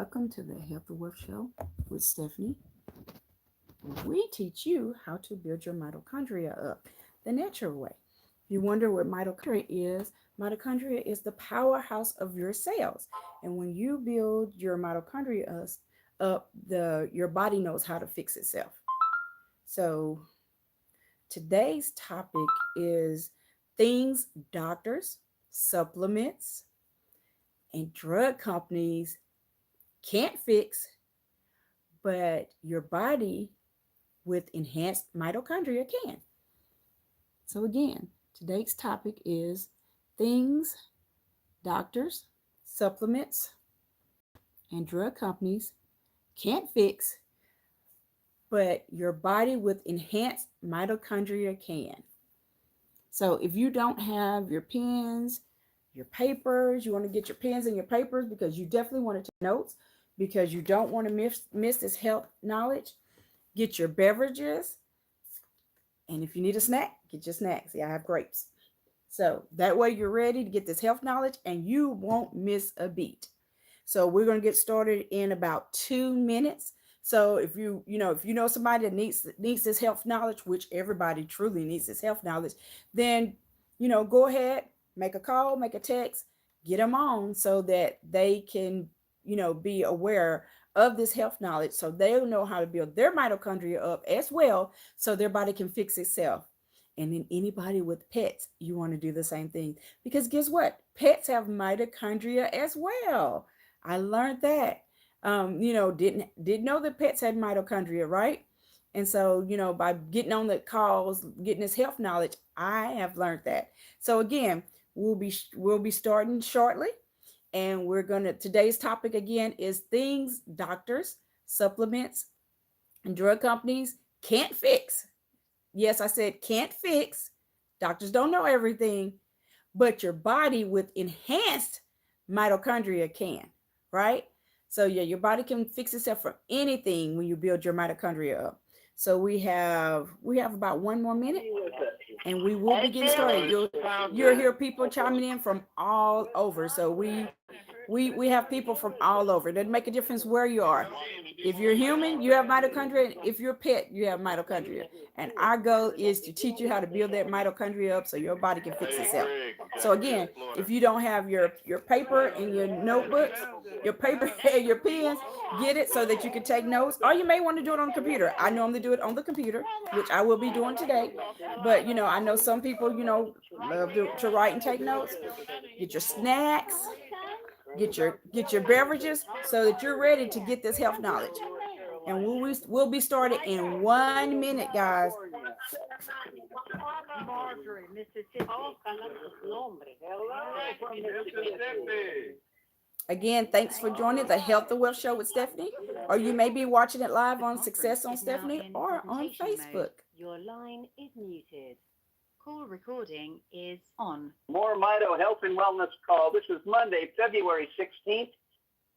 welcome to the Health and Wealth Show with Stephanie. We teach you how to build your mitochondria up the natural way. If you wonder what mitochondria is the powerhouse of your cells. And when you build your mitochondria up, your body knows how to fix itself. So today's topic is things doctors, supplements, and drug companies can't fix, but your body with enhanced mitochondria can. So again, today's topic is things doctors, supplements, and drug companies can't fix, but your body with enhanced mitochondria can. So if you don't have your pens, your papers, you want to get your pens and your papers because you definitely want to take notes because you don't want to miss this health knowledge. Get your beverages. And if you need a snack, get your snacks. See, I have grapes. So that way you're ready to get this health knowledge and you won't miss a beat. So we're going to get started in about 2 minutes. So if you know somebody that needs this health knowledge, which everybody truly needs this health knowledge, then, go ahead, make a call, make a text, get them on so that they can, be aware of this health knowledge so they'll know how to build their mitochondria up as well so their body can fix itself. And then anybody with pets, you want to do the same thing because guess what? Pets have mitochondria as well. I learned that. Didn't know that pets had mitochondria, right? And so, by getting on the calls, getting this health knowledge, I have learned that. So again, we'll be starting shortly. And today's topic again is things doctors, supplements, and drug companies can't fix. Yes, I said can't fix. Doctors don't know everything, but your body with enhanced mitochondria can, right? So yeah, your body can fix itself from anything when you build your mitochondria up. So we have about 1 more minute and we will be getting started. You'll hear people chiming in from all over. So we have people from all over. It doesn't make a difference where you are. If you're human, you have mitochondria. If you're a pet, you have mitochondria. And our goal is to teach you how to build that mitochondria up so your body can fix itself. So again, if you don't have your paper and your notebooks, your paper and your pens, get it so that you can take notes. Or you may want to do it on the computer. I normally do it on the computer, which I will be doing today. But I know some people, love to write and take notes. Get your snacks. Get your beverages so that you're ready to get this health knowledge. And we'll be started in 1 minute, guys. Again, thanks for joining the Health and Wealth Show with Stephanie. Or you may be watching it live on Success on Stephanie or on Facebook. Your line is muted. Call recording is on. MoreMito Health and Wellness Call. This is Monday, February 16th,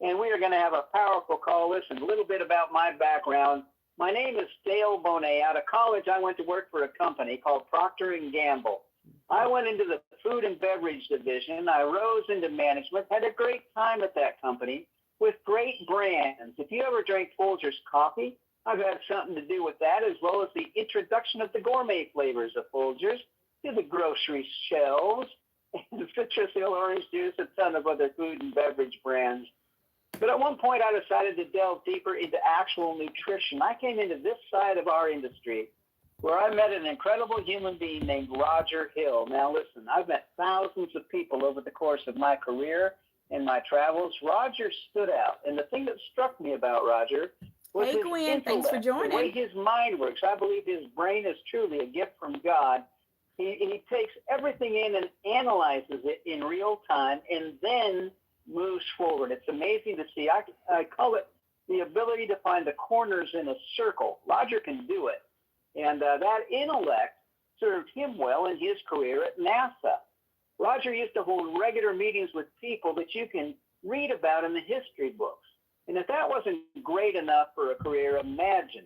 and we are going to have a powerful call. Listen, a little bit about my background. My name is Dale Bonet. Out of college, I went to work for a company called Procter & Gamble. I went into the food and beverage division. I rose into management, had a great time at that company with great brands. If you ever drank Folgers coffee, I've had something to do with that, as well as the introduction of the gourmet flavors of Folgers to the grocery shelves, and citrus hill orange juice, a ton of other food and beverage brands. But at one point, I decided to delve deeper into actual nutrition. I came into this side of our industry where I met an incredible human being named Roger Hill. Now, listen, I've met thousands of people over the course of my career and my travels. Roger stood out, and the thing that struck me about Roger was his Gwen, thanks for joining. The way his mind works. I believe his brain is truly a gift from God. He takes everything in and analyzes it in real time and then moves forward. It's amazing to see. I call it the ability to find the corners in a circle. Roger can do it. And that intellect served him well in his career at NASA. Roger used to hold regular meetings with people that you can read about in the history books. And if that wasn't great enough for a career, imagine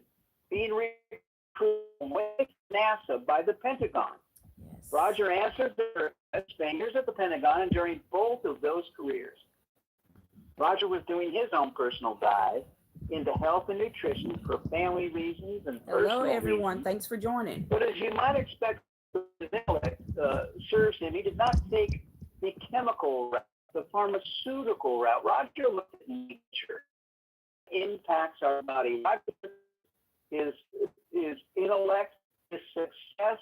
being recruited away from NASA by the Pentagon. Yes. Roger answered the spenders at the Pentagon and during both of those careers. Roger was doing his own personal dive into health and nutrition for family reasons and Hello, personal everyone. reasons. Thanks for joining. But as you might expect, serves him. He did not take the chemical route, the pharmaceutical route. Roger looked at nature, impacts our body. Roger, his intellect, his success,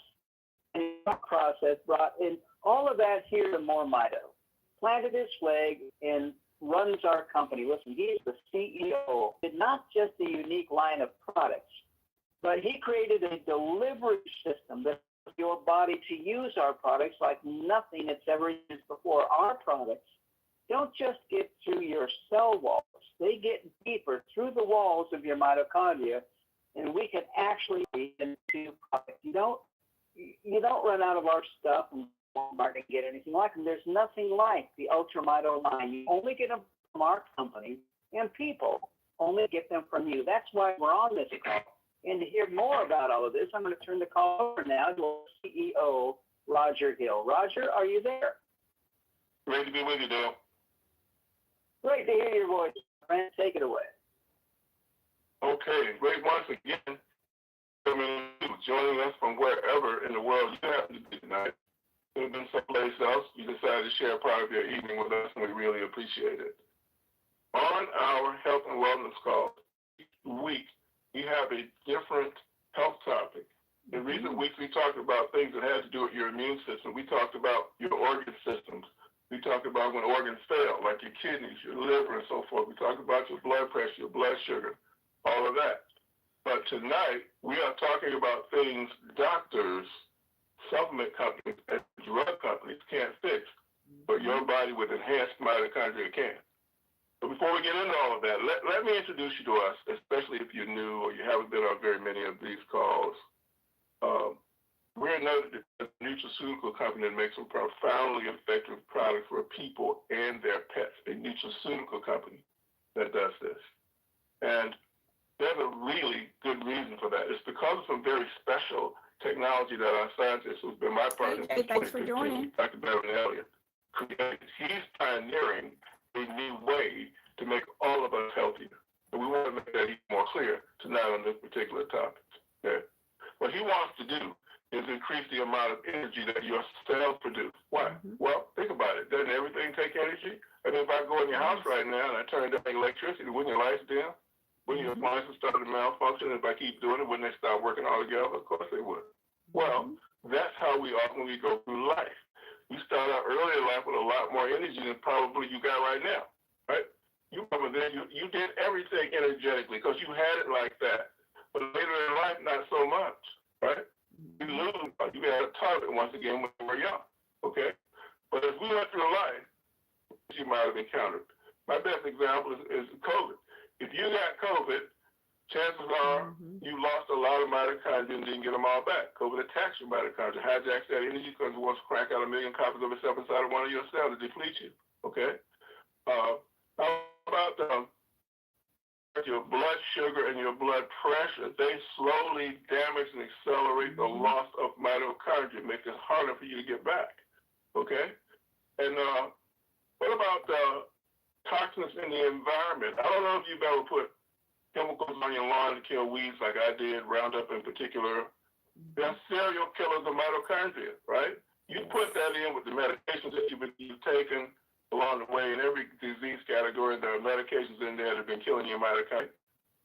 and his thought process brought in all of that here to MoreMito. Planted his flag and runs our company. Listen, he is the CEO. Did not just a unique line of products, but he created a delivery system that allows your body to use our products like nothing it's ever used before. Our products don't just get through your cell walls. They get deeper through the walls of your mitochondria, and we can actually be into products. You don't run out of our stuff and Walmart and get anything like them. There's nothing like the UltraMito line. You only get them from our company, and people only get them from you. That's why we're on this call. And to hear more about all of this, I'm going to turn the call over now to our CEO, Roger Hill. Roger, are you there? Great to be with you, Dale. Great to hear your voice, friend. Take it away. Okay, great once again. Joining us from wherever in the world you happen to be tonight. Could have been someplace else. You decided to share part of your evening with us, and we really appreciate it. On our health and wellness call each week, we have a different health topic. In recent weeks, we talked about things that had to do with your immune system. We talked about your organ systems. We talked about when organs fail, like your kidneys, your liver, and so forth. We talked about your blood pressure, your blood sugar, all of that. But tonight, we are talking about things doctors, supplement companies, and drug companies can't fix, but your body with enhanced mitochondria can. So before we get into all of that, let me introduce you to us, especially if you're new or you haven't been on very many of these calls. We're another nutraceutical company that makes a profoundly effective product for people and their pets, a nutraceutical company that does this. And there's a really good reason for that. It's because of some very special technology that our scientist, who's been my partner Hey, thanks for joining. Dr. Beverly, created. He's pioneering a new way to make all of us healthier. And we want to make that even more clear tonight on this particular topic. Okay? What he wants to do is increase the amount of energy that your cells produce. Why? Well, think about it. Doesn't everything take energy? I mean, if I go in your house right now and I turn down electricity, wouldn't your lights dim? Wouldn't your appliances start to malfunction? If I keep doing it, wouldn't they start working all together? Of course they would. Well, that's how we are when we go through life. We start out early in life with a lot more energy than probably you got right now, right? You remember then you did everything energetically because you had it like that. But later in life, not so much, right? You lose, you got a target once again when you were young, okay? But as we went through life, you might have encountered. My best example is COVID. If you got COVID, chances are you lost a lot of mitochondria and didn't get them all back. COVID attacks your mitochondria, hijacks that energy because it wants to crank out 1 million copies of itself inside of one of your cells to deplete you, okay? How about your blood sugar and your blood pressure? They slowly damage and accelerate the loss of mitochondria, make it harder for you to get back, okay? And what about toxins in the environment? I don't know if you've ever put chemicals on your lawn to kill weeds like I did, Roundup in particular. They're serial killers of mitochondria, right? You put that in with the medications that you've taken along the way. In every disease category, there are medications in there that have been killing your mitochondria.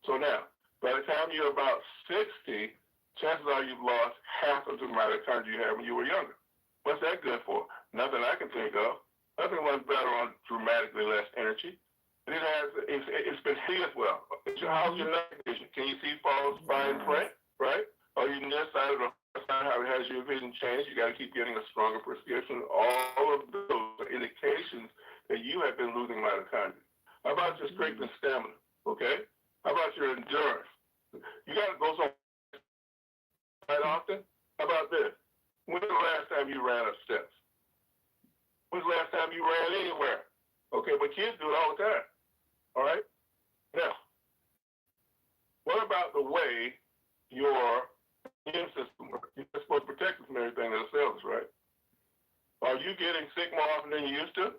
So now, by the time you're about 60, chances are you've lost half of the mitochondria you had when you were younger. What's that good for? Nothing I can think of. Nothing runs better on dramatically less energy. And it's been seen as well. How's your night vision? Can you see false fine print, right? Are you nearsighted or how has your vision changed? You got to keep getting a stronger prescription. All of those are indications that you have been losing mitochondria. How about your strength and stamina? Okay. How about your endurance? You got to go somewhere quite often. How about this? When's the last time you ran up steps? When's the last time you ran anywhere? Okay, but kids do it all the time. All right? Now, what about the way your immune system works? You're supposed to protect us from everything that assails us, right? Are you getting sick more often than you used to?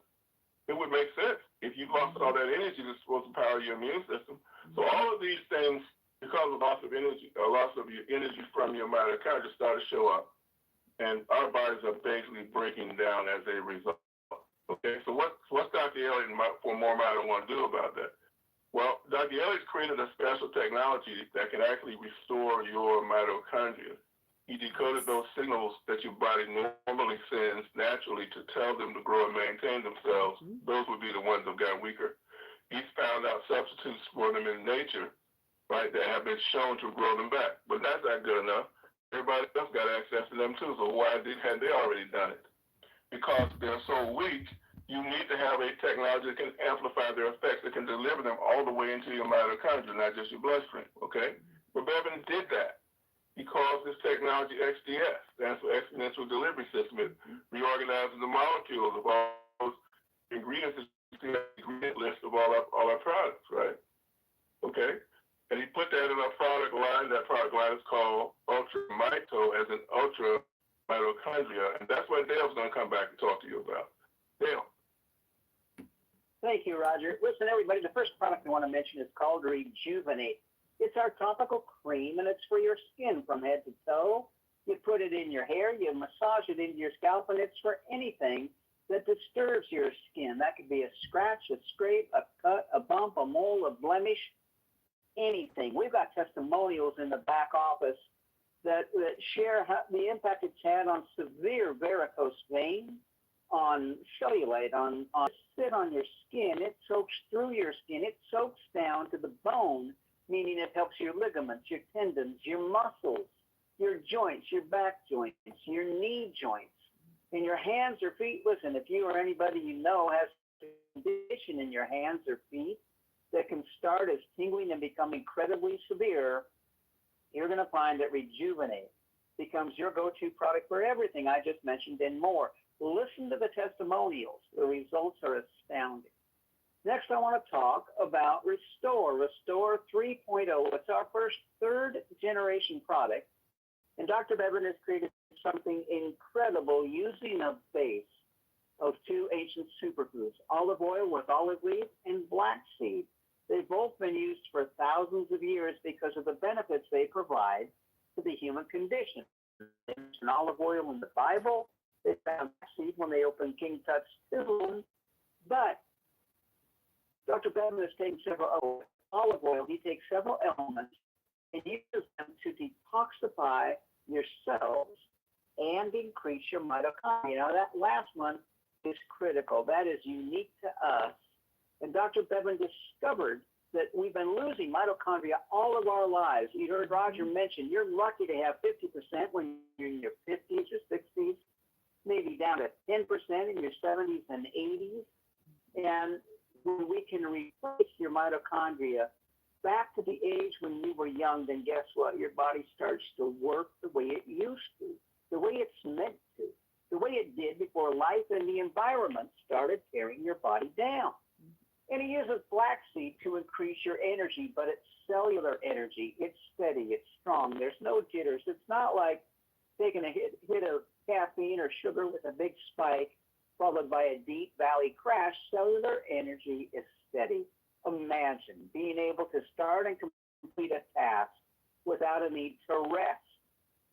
It would make sense. if you lost all that energy that's supposed to power your immune system. So all of these things, because of loss of energy, or loss of your energy from your mitochondria, start to show up. And our bodies are basically breaking down as a result. Okay, so what's Dr. Elliott for MoreMito want to do about that? Well, Dr. Elliott's created a special technology that can actually restore your mitochondria. He decoded those signals that your body normally sends naturally to tell them to grow and maintain themselves. Those would be the ones that got weaker. He's found out substitutes for them in nature, right, that have been shown to grow them back. But that's not good enough. Everybody else got access to them too, so why had they already done it? Because they're so weak, you need to have a technology that can amplify their effects, that can deliver them all the way into your mitochondria, not just your bloodstream, okay? But Bevan did that. He calls this technology XDS, stands for Exponential Delivery System. It reorganizes the molecules of all those ingredients that you see on the ingredient list of all our products, right? Okay? And he put that in our product line. That product line is called UltraMito, as in Ultra Mitochondria. And that's what Dale's going to come back and talk to you about. Dale. Thank you, Roger. Listen, everybody, the first product I want to mention is called Rejuvenate. It's our topical cream, and it's for your skin from head to toe. You put it in your hair, you massage it into your scalp, and it's for anything that disturbs your skin. That could be a scratch, a scrape, a cut, a bump, a mole, a blemish, anything. We've got testimonials in the back office that share the impact it's had on severe varicose veins, on cellulite, on sit on your skin. It soaks through your skin. It soaks down to the bone, meaning it helps your ligaments, your tendons, your muscles, your joints, your back joints, your knee joints, and your hands or feet. Listen, if you or anybody you know has a condition in your hands or feet that can start as tingling and become incredibly severe, you're going to find that Rejuvenate becomes your go-to product for everything I just mentioned and more. Listen to the testimonials. The results are astounding. Next, I want to talk about Restore 3.0. It's our first third-generation product, and Dr. Bevan has created something incredible using a base of two ancient superfoods, olive oil with olive leaf and black seed. They've both been used for thousands of years because of the benefits they provide to the human condition. They mention olive oil in the Bible. They found black seed when they opened King Tut's tomb. But Dr. Bevan has taken several olive oil. He takes several elements and uses them to detoxify your cells and increase your mitochondria. Now, that last one is critical. That is unique to us. And Dr. Bevan discovered that we've been losing mitochondria all of our lives. You heard Roger mention you're lucky to have 50% when you're in your 50s or 60s, maybe down to 10% in your 70s and 80s. And when we can replace your mitochondria back to the age when you were young, then guess what? Your body starts to work the way it used to, the way it's meant to, the way it did before life and the environment started tearing your body down. And he uses flaxseed to increase your energy, but it's cellular energy. It's steady. It's strong. There's no jitters. It's not like taking a hit of caffeine or sugar with a big spike followed by a deep valley crash. Cellular energy is steady. Imagine being able to start and complete a task without a need to rest.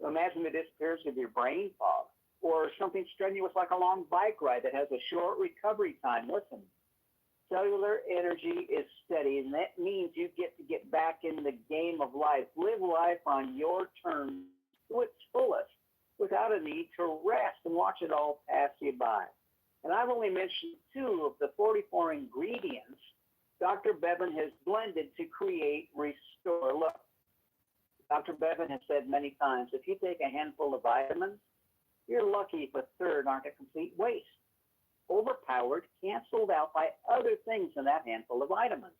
Imagine the disappearance of your brain fog or something strenuous like a long bike ride that has a short recovery time. Listen, cellular energy is steady, and that means you get to get back in the game of life. Live life on your terms to its fullest without a need to rest and watch it all pass you by. And I've only mentioned 2 of the 44 ingredients Dr. Bevan has blended to create Restore. Look, Dr. Bevan has said many times, if you take a handful of vitamins, you're lucky if a third aren't a complete waste. Overpowered, canceled out by other things in that handful of vitamins.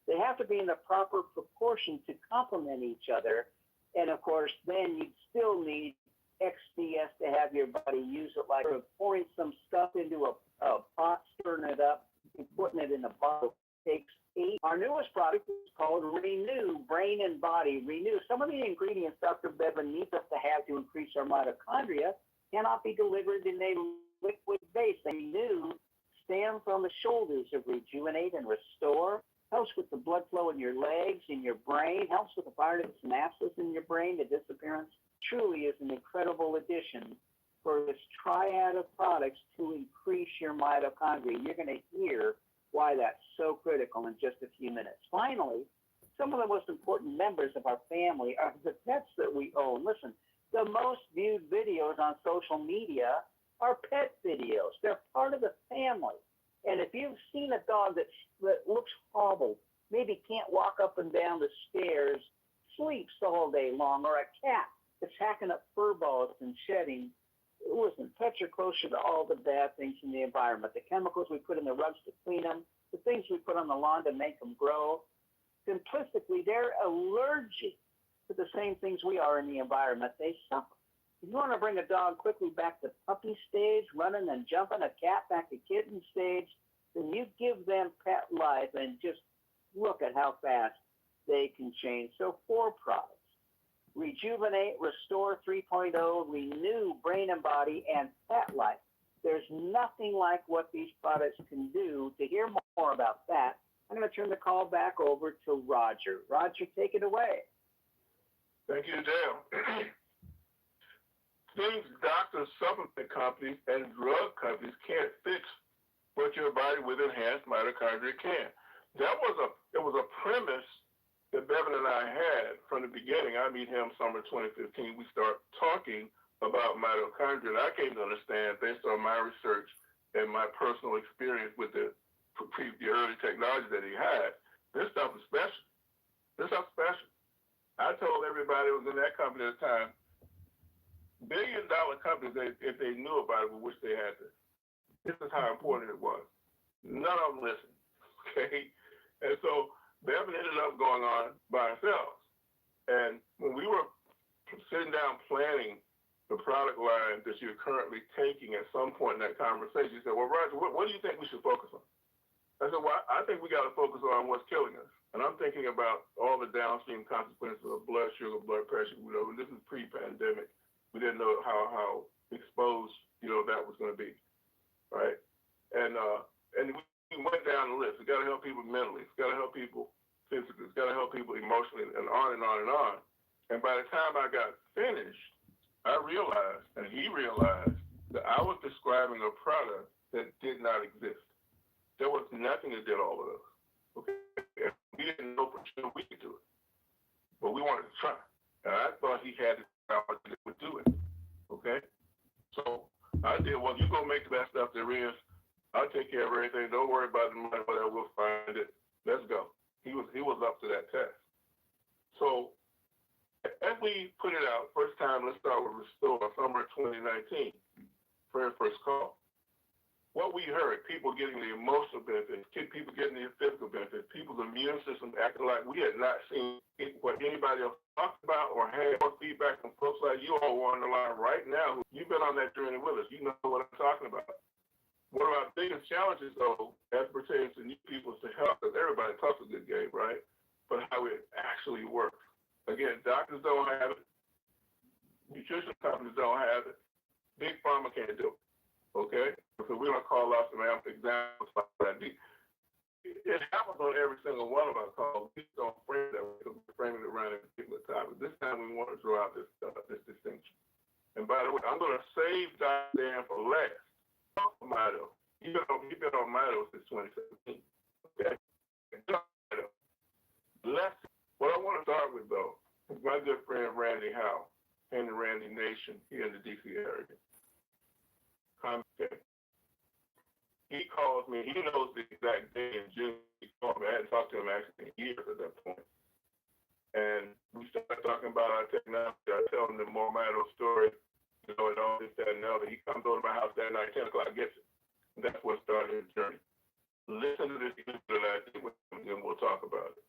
They have to be in the proper proportion to complement each other. And of course, then you'd still need XDS to have your body use it, like pouring some stuff into a pot, stirring it up, and putting it in a bottle. Takes 8. Our newest product is called Renew, Brain and Body. Renew. Some of the ingredients Dr. Bevan needs us to have to increase our mitochondria cannot be delivered in a liquid base. They renew stands on the shoulders of Rejuvenate and Restore, helps with the blood flow in your legs, in your brain, helps with the fire to the synapses in your brain, the disappearance. Truly is an incredible addition for this triad of products to increase your mitochondria. You're going to hear why that's so critical in just a few minutes. Finally, some of the most important members of our family are the pets that we own. Listen, the most viewed videos on social media are pet videos. They're part of the family. And if you've seen a dog that looks hobbled, maybe can't walk up and down the stairs, sleeps all day long, or a cat that's hacking up fur balls and shedding, listen, pets are closer to all the bad things in the environment. The chemicals we put in the rugs to clean them, the things we put on the lawn to make them grow. Simplistically, they're allergic to the same things we are in the environment. They suffer. If you want to bring a dog quickly back to puppy stage, running and jumping, a cat back to kitten stage, then you give them Petlife and just look at how fast they can change. So 4 products: Rejuvenate, Restore 3.0, Renew, Brain and Body, and Petlife. There's nothing like what these products can do. To hear more about that, I'm going to turn the call back over to Roger. Roger, take it away. Thank you, Dale. Things doctors, supplement companies, and drug companies can't fix what your body with enhanced mitochondria can. It was a premise that Bevan and I had from the beginning. I meet him summer 2015. We start talking about mitochondria, and I came to understand, based on my research and my personal experience with the early technology that he had, this stuff is special. This stuff is special. I told everybody who was in that company at the time, billion-dollar companies, if they knew about it, would wish they had this. This is how important it was. None of them listened, okay? And so Bevan ended up going on by ourselves. And when we were sitting down planning the product line that you're currently taking, at some point in that conversation, he said, well, Roger, what do you think we should focus on? I said, well, I think we got to focus on what's killing us. And I'm thinking about all the downstream consequences of blood sugar, blood pressure. This is pre-pandemic. We didn't know how exposed, that was going to be, right? And we went down the list. We got to help people mentally. It's got to help people physically. It's got to help people emotionally, and on and on and on. And by the time I got finished, I realized, and he realized, that I was describing a product that did not exist. There was nothing that did all of those. Okay, and we didn't know for sure we could do it, but we wanted to try. And I thought he had the technology that would do it. Okay, so I did. Well, you go make the best stuff there is. I'll take care of everything. Don't worry about the money, but I will find it. Let's go. He was up to that test. So as we put it out, first time, let's start with Restore, summer 2019, very first call. What we heard, people getting the emotional benefits, people getting the physical benefits, people's immune system acting like we had not seen what anybody else talked about or had more feedback from folks like you all on the line right now. You've been on that journey with us. You know what I'm talking about. One of our biggest challenges, though, as pertains to new people, is to help, because everybody talks a good game, right? But how it actually works. Again, doctors don't have it. Nutrition companies don't have it. Big pharma can't do it. Okay? So we're going to call off some examples like that. It happens on every single one of our calls. We don't frame that way because we're framing it around a particular topic. This time we want to draw out this distinction. And by the way, I'm going to save Dr. Dan for last. Mito. You've been on Mito since 2017. Okay? What I want to start with, though, is my good friend Randy Howe and the Randy Nation here in the D.C. area. Okay. He calls me. He knows the exact day in June. He called me. I hadn't talked to him actually in years at that point. And we started talking about our technology. I tell him the MoreMito story, and all this, that, and the other. He comes over to my house that night, 10 o'clock, gets it. And that's what started his journey. Listen to this interview that I did with him, and then we'll talk about it.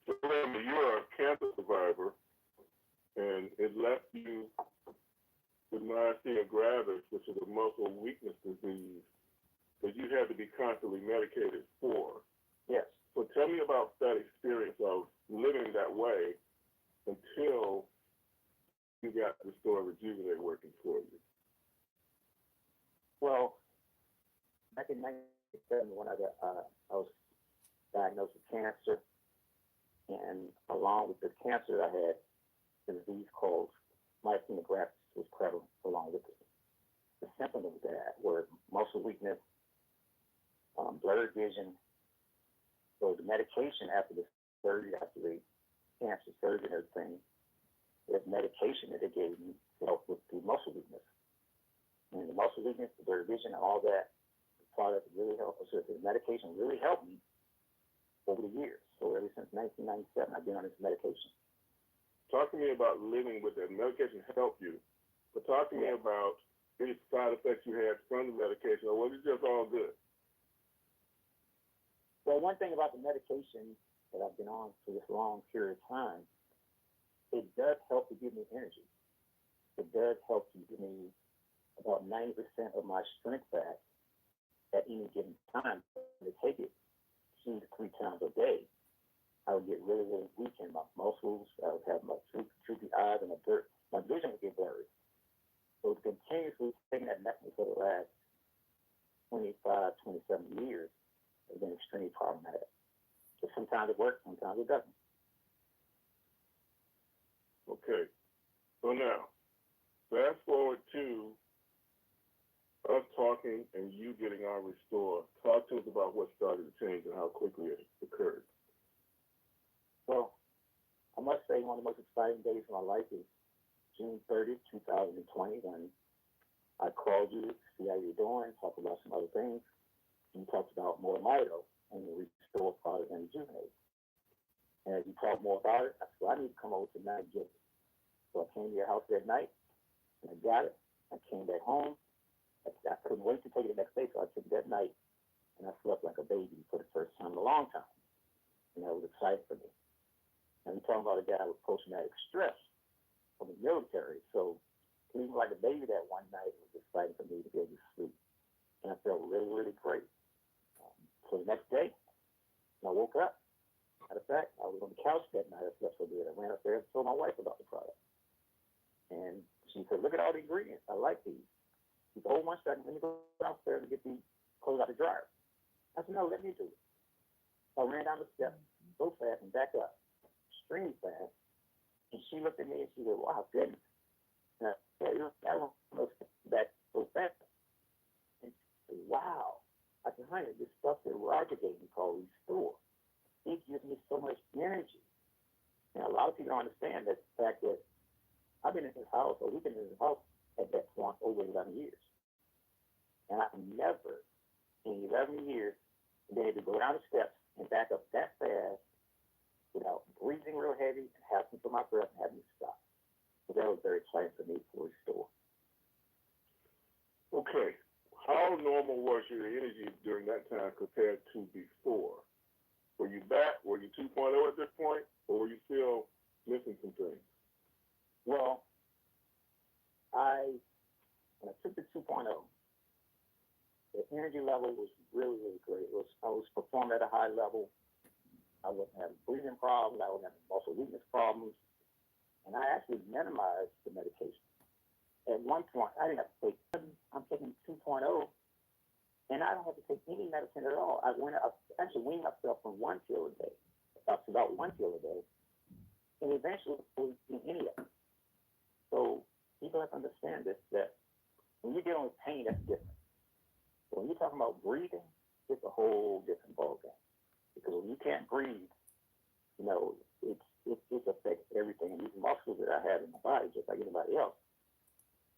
So remember, you're a cancer survivor, and it left you with myasthenia gravis, which is a muscle weakness disease that you had to be constantly medicated for. Yes. So tell me about that experience of living that way until you got Restore Rejuvenate working for you. Well, back in 1997 when I was diagnosed with cancer, and along with the cancer, I had a disease called myasthenia gravis was prevalent along with it. The symptoms of that were muscle weakness, blurred vision. So the medication after the surgery, after the cancer surgery and everything, there's medication that they gave me to help with the muscle weakness. And the muscle weakness, the blurred vision, and all that, the product really helped. So the medication really helped me over the years. So ever since 1997, I've been on this medication. Talk to me about living with that. Medication helped you, but talk to me about any side effects you had from the medication, or was it just all good? Well, one thing about the medication that I've been on for this long period of time, it does help to give me energy. It does help to give me about 90% of my strength back at any given time. To take it 2 to 3 times a day, I would get really, really weak in my muscles. I would have my droopy eyes and my vision would get blurry. So continuously taking that medicine for the last 25, 27 years has been extremely problematic. So sometimes it works, sometimes it doesn't. Okay. So now, fast forward to us talking and you getting our Restore. Talk to us about what started to change and how quickly it occurred. Well, I must say one of the most exciting days of my life is June 30th, 2020, when I called you to see how you're doing, talk about some other things. You talked about MoreMito and the Restore product and Rejuvenate. And as you talked more about it, I said, well, I need to come over tonight and get it. So I came to your house that night, and I got it. I came back home. I couldn't wait to take it the next day, so I took it that night, and I slept like a baby for the first time in a long time. And that was exciting for me. And we're talking about a guy with post-traumatic stress from the military. So sleeping like a baby that one night was exciting for me to be able to sleep. And I felt really, really great. So the next day, when I woke up, matter of fact, I was on the couch that night. I slept so good. I ran upstairs and told my wife about the product. And she said, look at all the ingredients. I like these. She said, hold 1 second. Let me go downstairs and get these clothes out of the dryer. I said, no, let me do it. So I ran down the steps so fast and back up, extremely fast. And she looked at me and she said, wow, goodness. And I said, I don't know back so fast. And she said, wow. I said, honey, this stuff that Roger gave me called Restore, it gives me so much energy. And a lot of people don't understand that the fact that I've been in his house, or we've been in his house at that point over 11 years. And I've never, in 11 years, been able to go down the steps and back up that fast without breathing real heavy and having for my breath and having to stop. So that was very exciting for me to Restore. Okay. How normal was your energy during that time compared to before? Were you back? Were you 2.0 at this point? Or were you still missing some things? Well, when I took the 2.0, the energy level was really, really great. I was performing at a high level. I wasn't having breathing problems. I wasn't having muscle weakness problems. And I actually minimized the medication. At one point, I didn't have to take, I'm taking 2.0, and I don't have to take any medicine at all. I actually weaned myself from 1 pill a day, up to about 1 pill a day, and eventually I was eating any of it. So people have to understand this, that when you're dealing with pain, that's different. When you're talking about breathing, it's a whole different ballgame. Because when you can't breathe, you know, it affects everything. And these muscles that I have in my body, just like anybody else,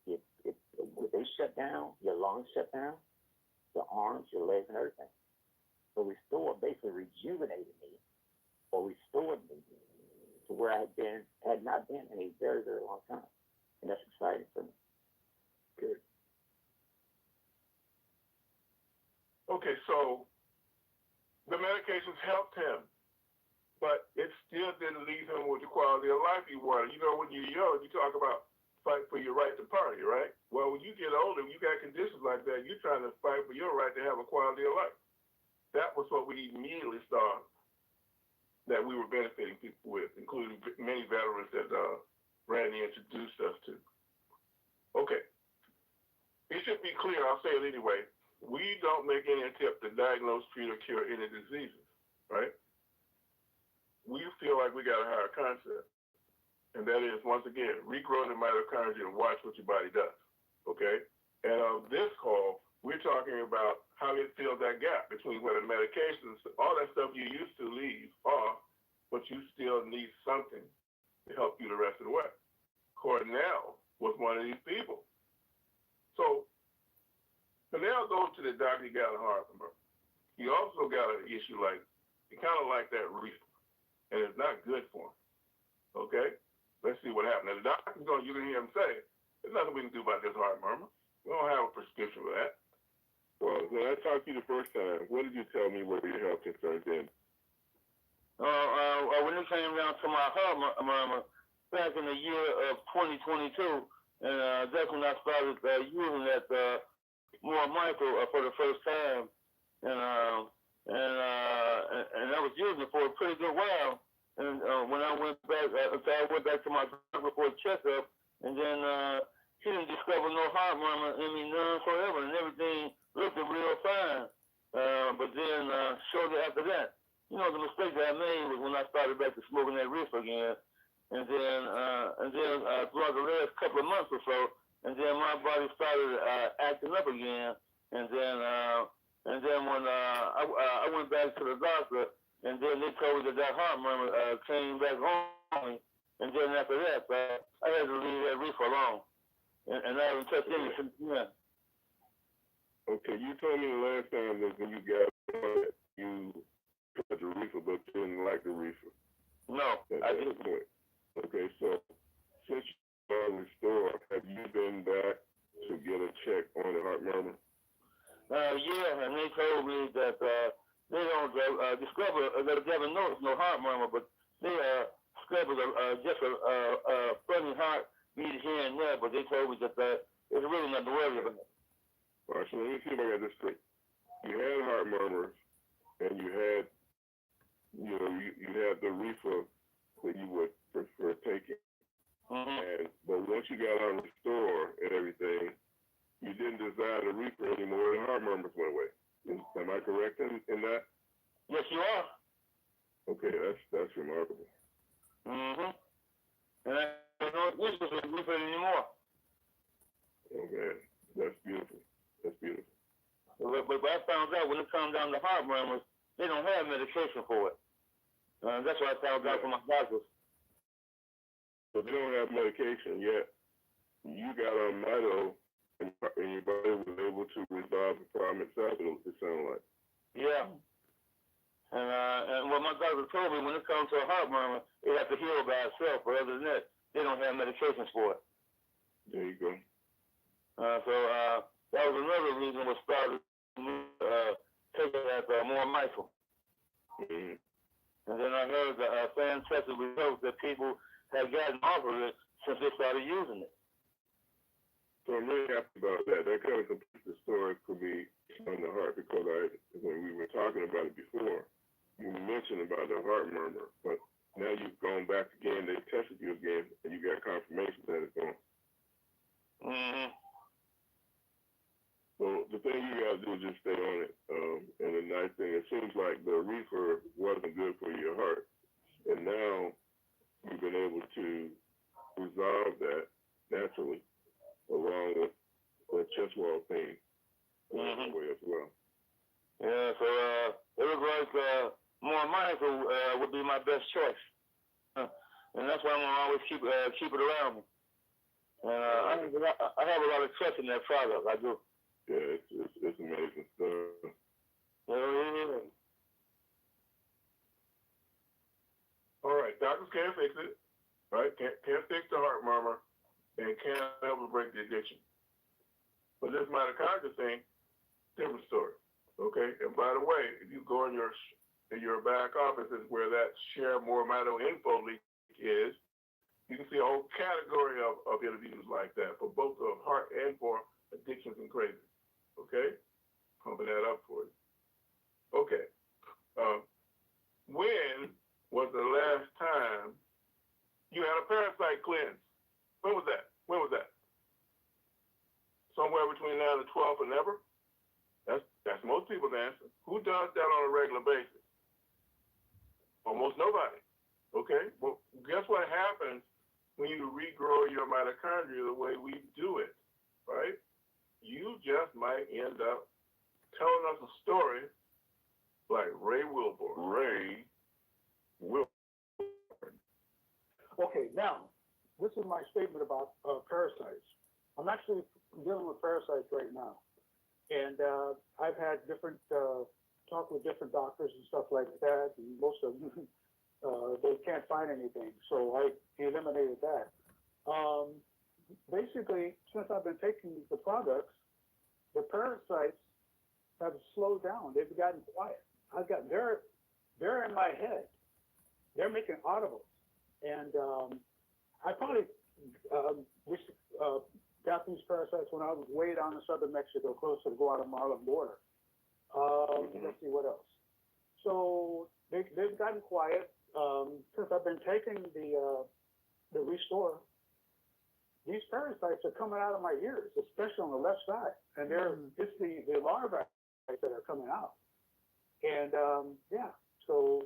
if they shut down, your lungs shut down, your arms, your legs, and everything. So Restore basically rejuvenated me, or restored me to where I had not been in a very, very long time. And that's exciting for me. Good. Okay, so the medications helped him, but it still didn't leave him with the quality of life he wanted. You know, when you're young, you talk about fight for your right to party, right? Well, when you get older, you got conditions like that, you're trying to fight for your right to have a quality of life. That was what we immediately saw that we were benefiting people with, including many veterans that Randy introduced us to. Okay. It should be clear, I'll say it anyway. we don't make any attempt to diagnose, treat, or cure any diseases, right? We feel like we got a higher concept, and that is, once again, regrow the mitochondria and watch what your body does, okay? And on this call, we're talking about how it fills that gap between where the medications, all that stuff you used to leave off, but you still need something to help you the rest of the way. Cornell was one of these people. So Cornell goes to the doctor, he got a heart murmur. He also got an issue like, he kind of like that reefer, and it's not good for him, okay? Let's see what happened. Now, the doctor's going, you can hear him say, there's nothing we can do about this heart murmur. We don't have a prescription for that. Well, when I talked to you the first time, what did you tell me were your health concerns then? When it came down to my heart murmur back in the year of 2022, and that's when I started using that MoreMito for the first time, and I was using it for a pretty good while. And when I went back, to my doctor for a checkup, and then he didn't discover no heart murmur in me none forever, and everything looked real fine. But then shortly after that, you know, the mistake that I made was when I started back to smoking that reefer again, and then throughout the last couple of months or so, and then my body started acting up again, and then when I went back to the doctor, and then they told me that heart murmur came back on me, and then after that, I had to leave that reefer alone, and I haven't touched any since then. Okay, you told me the last time that when you got on it, you got the reefer, but you didn't like the reefer. No, I didn't. Okay, so since you're on the store, have you been back to get a check on the heart murmur? Yeah, and they told me that they don't discover, they never notice no heart murmur, but they discovered just a funny heart beat here and there, but they told me that there's really nothing to worry about. All right, so let me see if I got this straight. You had heart murmurs, and you had, you had the reefer that you would prefer taking. Mm-hmm. But once you got on the store and everything, you didn't desire the reefer anymore, and heart murmurs went away. Am I correct in that? Yes, you are. Okay, that's remarkable. Mm-hmm. And I don't wish it was a reefer anymore. Okay, that's beautiful. That's beautiful. But I found out when it comes down to heart murmurs, they don't have medication for it. That's what I found out from my doctors. So they don't have medication yet. You got on Mito, and your body was able to resolve the problem itself, it sounds like. Yeah. And what my doctor told me, when it comes to a heart murmur, it has to heal by itself. But other than that, they don't have medications for it. There you go. So that was another reason we started taking that MoreMito. Mm-hmm. And then I heard the fantastic results that people had gotten off of it since they started using it. So I'm really happy about that. That kind of completes the story for me on the heart, because when we were talking about it before, you mentioned about the heart murmur, but now you've gone back again, they tested you again, and you got confirmation that it's gone. Mm-hmm. So the thing you got to do is just stay on it. And the nice thing, it seems like the reefer wasn't good for your heart. And now you've been able to resolve that naturally, along with the chest wall pain going away as well. Yeah, so it was like MoreMito would be my best choice. And that's why I'm going to always keep it around me. And I have a lot of trust in that product. I do. Yeah, it's amazing stuff. Yeah. All right, doctors can't fix it, right? Can't fix the heart murmur, and can't help to break the addiction. But this mitochondria thing, different story, okay? And by the way, if you go in your back offices where that share MoreMito info link is, you can see a whole category of interviews like that for both the heart and for addictions and crazy. Okay? Pumping that up for you. Okay. When was the last time you had a parasite cleanse? When was that? Somewhere between now and the 12th and ever? most people's answer. Who does that on a regular basis? Almost nobody. Okay? Well, guess what happens when you regrow your mitochondria the way we do it, right? You just might end up telling us a story like Ray Wilborn. Ray Wilborn. Okay, now, this is my statement about parasites. I'm actually dealing with parasites right now. And I've had different talk with different doctors and stuff like that, and most of them, they can't find anything. So I eliminated that. Basically, since I've been taking the products, the parasites have slowed down. They've gotten quiet. They're in my head. They're making audibles. And I probably got these parasites when I was way down in southern Mexico, close to the Guatemalan border. Let's see what else. So they've gotten quiet since I've been taking the Restore. These parasites are coming out of my ears, especially on the left side, and it's the larvae that are coming out. And yeah, so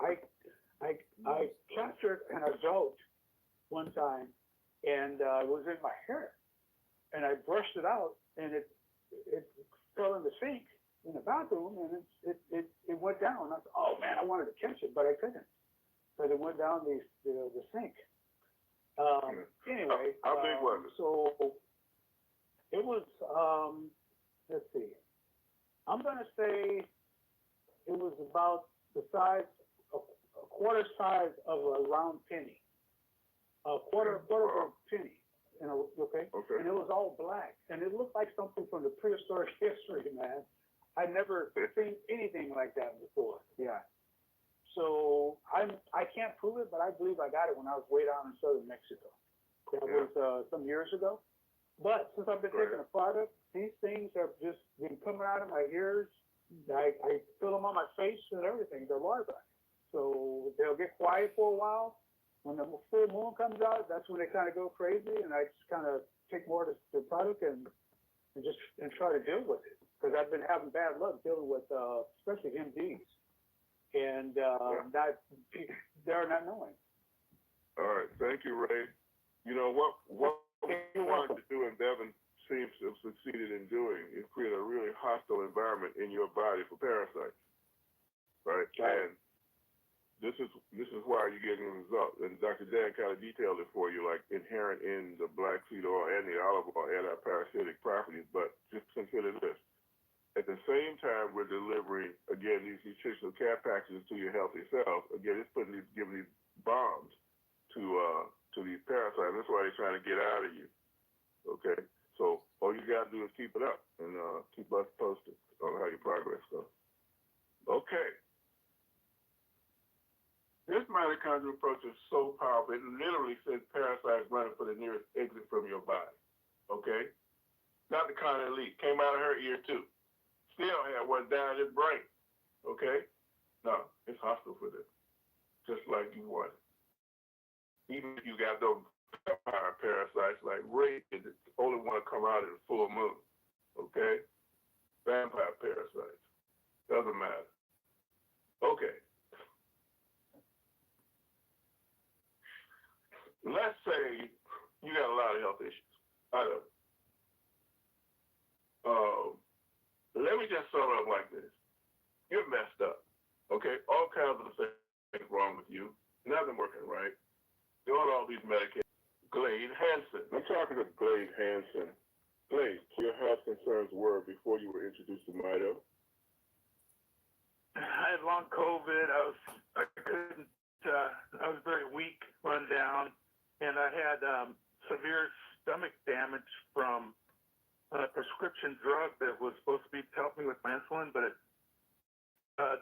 I captured an adult one time, and it was in my hair, and I brushed it out, and it fell in the sink in the bathroom, and it went down. I thought, oh man, I wanted to catch it, but I couldn't, because it went down the sink. Anyway, how big was it? So it was, let's see, I'm going to say it was about the size, a quarter size of a round penny. A quarter of a penny. You know, okay? And it was all black. And it looked like something from the prehistoric history, man. I'd never seen anything like that before. Yeah. So I can't prove it, but I believe I got it when I was way down in southern Mexico. That was some years ago. But since I've been taking the product, these things have just been coming out of my ears. I feel them on my face and everything. They're larvae. So they'll get quiet for a while. When the full moon comes out, that's when they kind of go crazy, and I just kind of take more of the product and try to deal with it. Because I've been having bad luck dealing with especially MDs. And they're not knowing. All right, thank you, Ray. You know what we wanted to do, and Devin seems to have succeeded in doing, is create a really hostile environment in your body for parasites, right? And this is why you're getting the result. And Dr. Dan kind of detailed it for you, like inherent in the black seed oil and the olive oil anti-parasitic properties. But just consider this. At the same time, we're delivering, again, these nutritional care packages to your healthy cells. Again, it's giving these bombs to these parasites. That's why they're trying to get out of you. Okay? So all you got to do is keep it up and keep us posted on how your progress goes. Okay. This mitochondrial approach is so powerful, it literally sends parasites running for the nearest exit from your body. Okay? Dr. Connie Lee came out of her ear too. Still had one down his brain. Okay? No, it's hostile for them. Just like you want it. Even if you got those vampire parasites like Ray, it's only want to come out in the full moon. Okay? Vampire parasites. Doesn't matter. Okay. Let's say you got a lot of health issues. I know. Let me just sum it up like this. You're messed up. Okay? All kinds of things wrong with you. Nothing working right. You're on all these medications. Glade Hansen. I'm talking to Glade Hansen. Glade, your health concerns were before you were introduced to Mito? I had long COVID. I was very weak, run down, and I had severe stomach damage from a prescription drug that was supposed to help me with my insulin, but it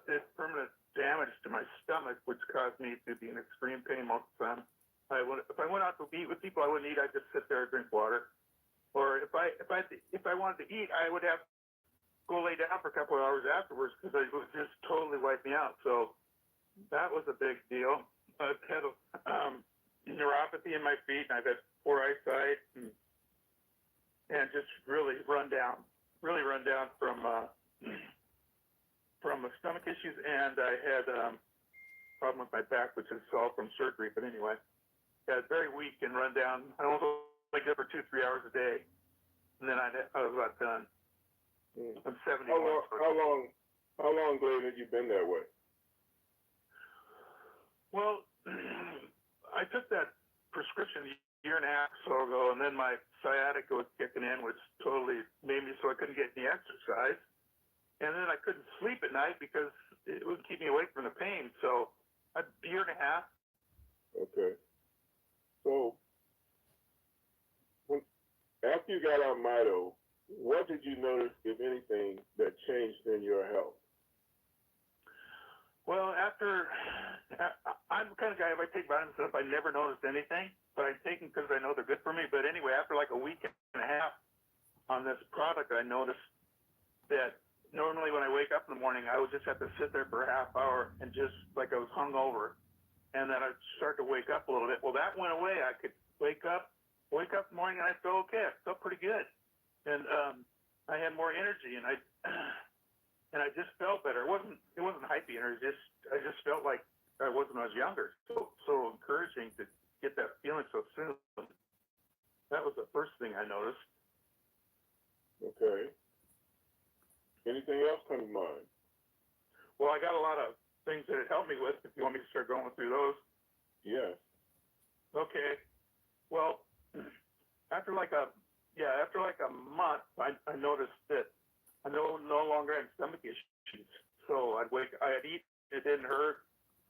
did permanent damage to my stomach, which caused me to be in extreme pain most of the time. If I went out to eat with people, I wouldn't eat. I'd just sit there and drink water. Or if I wanted to eat, I would have to go lay down for a couple of hours afterwards because it would just totally wipe me out. So that was a big deal. I had neuropathy in my feet, and I've had poor eyesight, and just really run down from from stomach issues, and I had problem with my back, which is all from surgery. But anyway, yeah, very weak and run down. I only good for 2-3 hours a day, and then I was about done. I'm 71. How long, Glenn, have you been that way? Well, I took that prescription a year and a half or so ago, and then my sciatica was kicking in, which totally made me so I couldn't get any exercise. And then I couldn't sleep at night because it would keep me awake from the pain. So a year and a half. Okay. So after you got on Mito, what did you notice, if anything, that changed in your health? Well, I'm the kind of guy, if I take vitamins and stuff, I never noticed anything, but I take them because I know they're good for me. But anyway, after like a week and a half on this product, I noticed that normally when I wake up in the morning, I would just have to sit there for a half hour and just like I was hungover. And then I'd start to wake up a little bit. Well, that went away. I could wake up in the morning and I felt okay. I felt pretty good. And I had more energy and I just felt better. It wasn't hypey energy. I just felt like I was when I was younger. So encouraging to get that feeling so soon. That was the first thing I noticed. Okay. Anything else come to mind? Well, I got a lot of things that it helped me with. If you want me to start going through those. Yes. Okay. Well, after like a month, I noticed that I no longer had stomach issues. So I'd eat, it didn't hurt.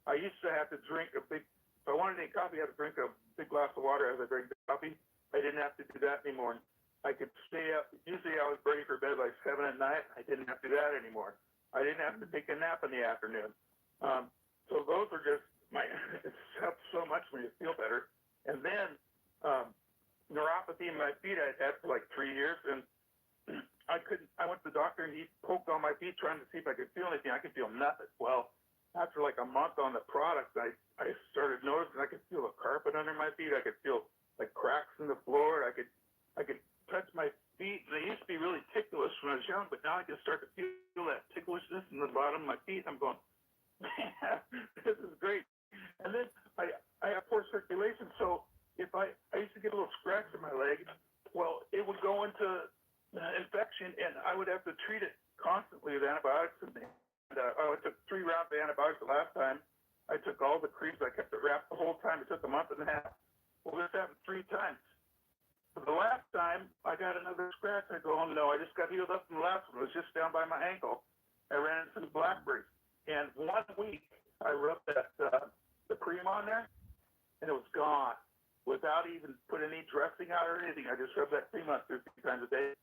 I used to have to drink if I wanted any coffee, I had to drink a big glass of water as I drank the coffee. I didn't have to do that anymore. I could stay up. Usually I was ready for bed like 7 at night. I didn't have to do that anymore. I didn't have to take a nap in the afternoon. So those are just it helps so much when you feel better. And then neuropathy in my feet I'd had for like 3 years, and I went to the doctor and he poked on my feet trying to see if I could feel anything. I could feel nothing. Well, after like a month on the product, I started noticing I could feel a carpet under my feet. I could feel like cracks in the floor. I could touch my feet. They used to be really ticklish when I was young, but now I can start to feel that ticklishness in the bottom of my feet. I'm going, man, this is great. And then I have poor circulation, so if I used to get a little scratch in my leg, well, it would go into infection, and I would have to treat it constantly with antibiotics. And I took 3 rounds of antibiotics the last time. I took all the creams. I kept it wrapped the whole time. It took a month and a half. Well, this happened 3 times. But the last time I got another scratch, I go, oh no, I just got healed up from the last one. It was just down by my ankle. I ran into some blackberries. And 1 week, I rubbed the cream on there, and it was gone. Without even putting any dressing out or anything, I just rubbed that cream on 3 times a day.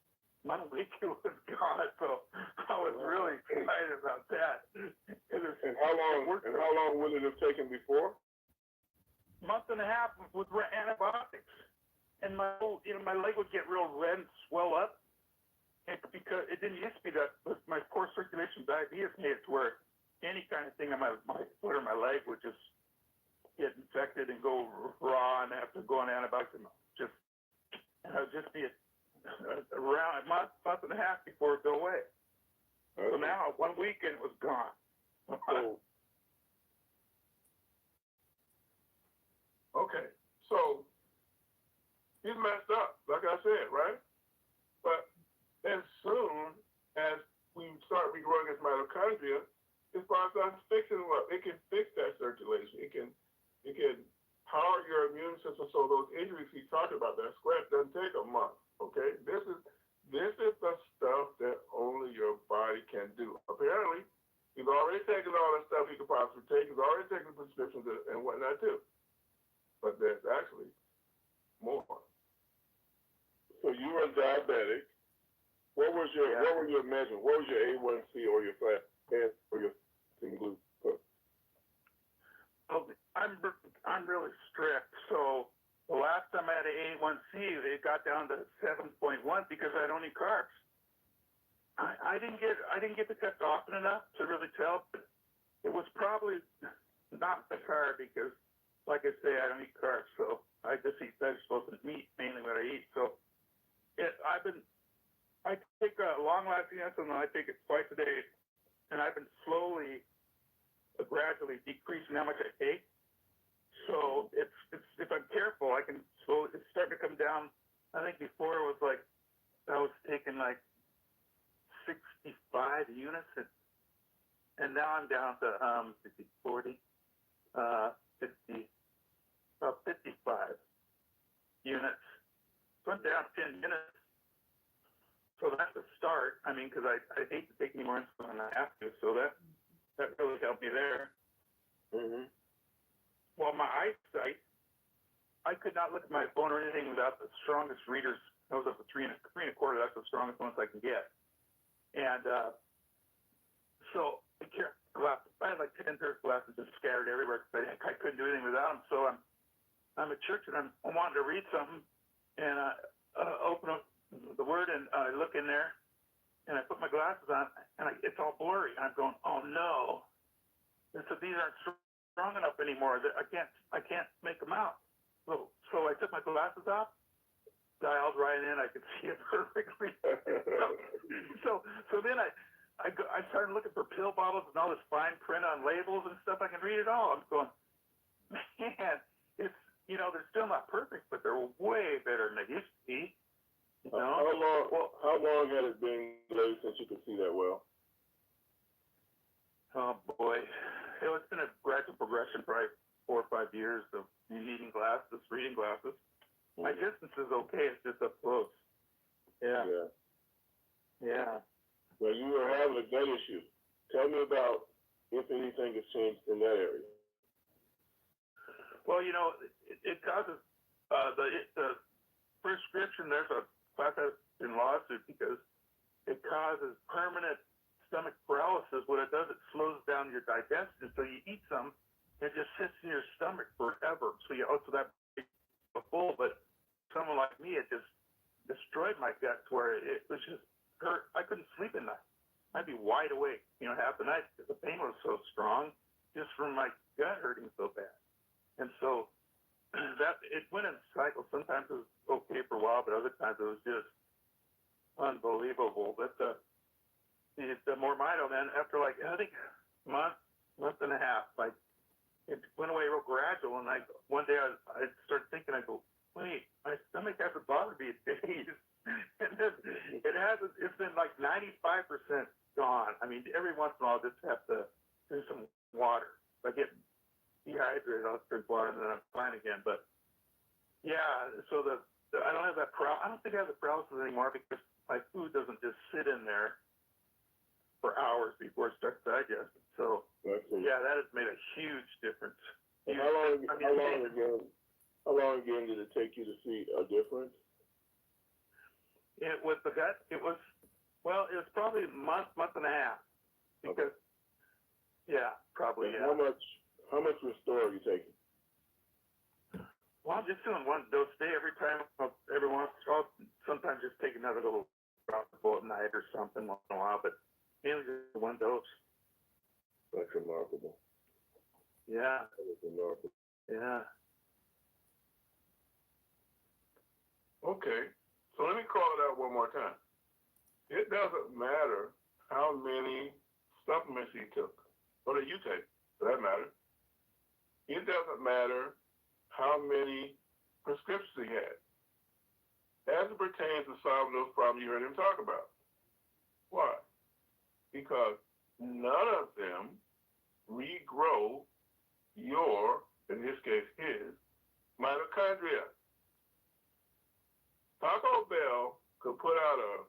1 week, it was gone. So I was really excited about that. And how long would it have taken before? Month and a half with antibiotics. And my leg would get real red and swell up. And because it didn't used to be that, but my poor circulation diabetes made it to where any kind of thing on my foot or my leg would just get infected and go raw and have to go on antibiotics and I would just be around a month and a half before it would go away. So now 1 week and it was gone. Okay, so he's messed up, like I said, right? But as soon as we start regrowing his mitochondria, his body starts fixing them up. It can fix that circulation. It can power your immune system. So those injuries he talked about, that scratch doesn't take a month. Okay, this is the stuff that only your body can do. Apparently, he's already taken all the stuff he could possibly take. He's already taken prescriptions and whatnot too. But there's actually more. So you were diabetic. What were your measurements? What was your A1C or your fat or your glucose? Well, I'm really strict. So the last time I had an A1C, it got down to 7.1 because I don't eat carbs. I didn't get the test often enough to really tell, but it was probably not the carb because, like I say, I don't eat carbs, so I just eat vegetables and meat, mainly what I eat. So I take a long-lasting insulin, and I take it twice a day and I've been slowly, gradually decreasing how much I take. So it's if I'm careful, I can slowly. It's starting to come down. I think before it was like I was taking like 65 units, and now I'm down to 50, 40, 50, about 55 units. So I'm down 10 units. So that's a start. I mean, because I hate to take any more insulin than I have to. So that really helped me there. Mm-hmm. Well, my eyesight, I could not look at my phone or anything without the strongest readers. I was up to 3 1/4. That's the strongest ones I can get. And so I carry glasses. I had like 10 pairs of glasses just scattered everywhere because I couldn't do anything without them. So I'm at church and I'm wanting to read something, and I open up the Word and I look in there, and I put my glasses on, and it's all blurry. And I'm going, oh no! And so these aren't strong enough anymore. I can't make them out. So I took my glasses off, dialed right in. I could see it perfectly. so then I started looking for pill bottles and all this fine print on labels and stuff. I can read it all. I'm going, man, it's they're still not perfect, but they're way better than they used to be. You know? How long had it been since you could see that well? Oh boy, it's been a gradual progression, probably 4 or 5 years of needing glasses, reading glasses. My distance is okay; it's just up close. Yeah. Well, you were having a gut issue. Tell me about if anything has changed in that area. Well, it causes the prescription. There's a class action lawsuit because it causes permanent stomach paralysis. What it does, it slows down your digestion. So you eat some, it just sits in your stomach forever. So that full. But someone like me, it just destroyed my gut to where it was just hurt. I couldn't sleep at night. I'd be wide awake, half the night because the pain was so strong, just from my gut hurting so bad. And so that it went in cycles. Sometimes it was okay for a while, but other times it was just unbelievable. But the MoreMito, then after like I think month and a half, like it went away real gradual. And one day I started thinking, I go, wait, my stomach hasn't bothered me in days. And then it's been like 95% gone. I mean, every once in a while I just have to do some water. If I get dehydrated, I'll drink water and then I'm fine again. But yeah, so I don't have that I don't think I have the paralysis anymore because my food doesn't just sit in there for hours before it starts digesting. So yeah, that has made a huge difference. And how long again did it take you to see a difference? With the gut, it was probably a month and a half. Because yeah, probably. And yeah. How much Restore are you taking? Well, I'm just doing one dose a day every time. Every once in a while, sometimes just take another little drop at night or something once in a while, but mainly just one dose. That's remarkable. Yeah. That is remarkable. Yeah. Okay, so let me call it out one more time. It doesn't matter how many supplements you took, or that you take, for that matter. It doesn't matter how many prescriptions he had, as it pertains to solving those problems you heard him talk about. Why? Because none of them regrow your, in this case his, mitochondria. Taco Bell could put out a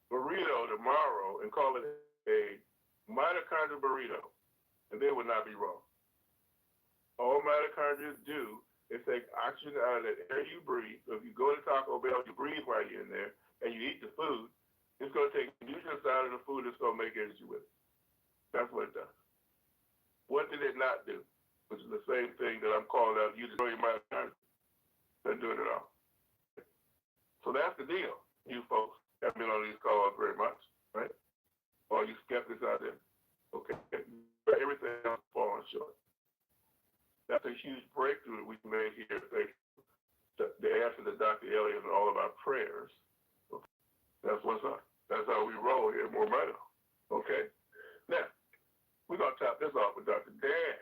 burrito tomorrow and call it a mitochondrial burrito, and they would not be wrong. All mitochondria do is take oxygen out of the air you breathe. So if you go to Taco Bell, you breathe while you're in there, and you eat the food, it's going to take nutrients out of the food that's going to make energy with it. That's what it does. What did it not do? Which is the same thing that I'm calling out, you destroy your mitochondria. Doesn't do it at all. So that's the deal. You folks have been on these calls very much, right? All you skeptics out there. Okay. Everything else is falling short. That's a huge breakthrough that we made here. The answer to Dr. Elliott and all of our prayers. Okay. That's what's up. That's how we roll here at MoreMito. Okay. we're going to top this off with Dr. Dan.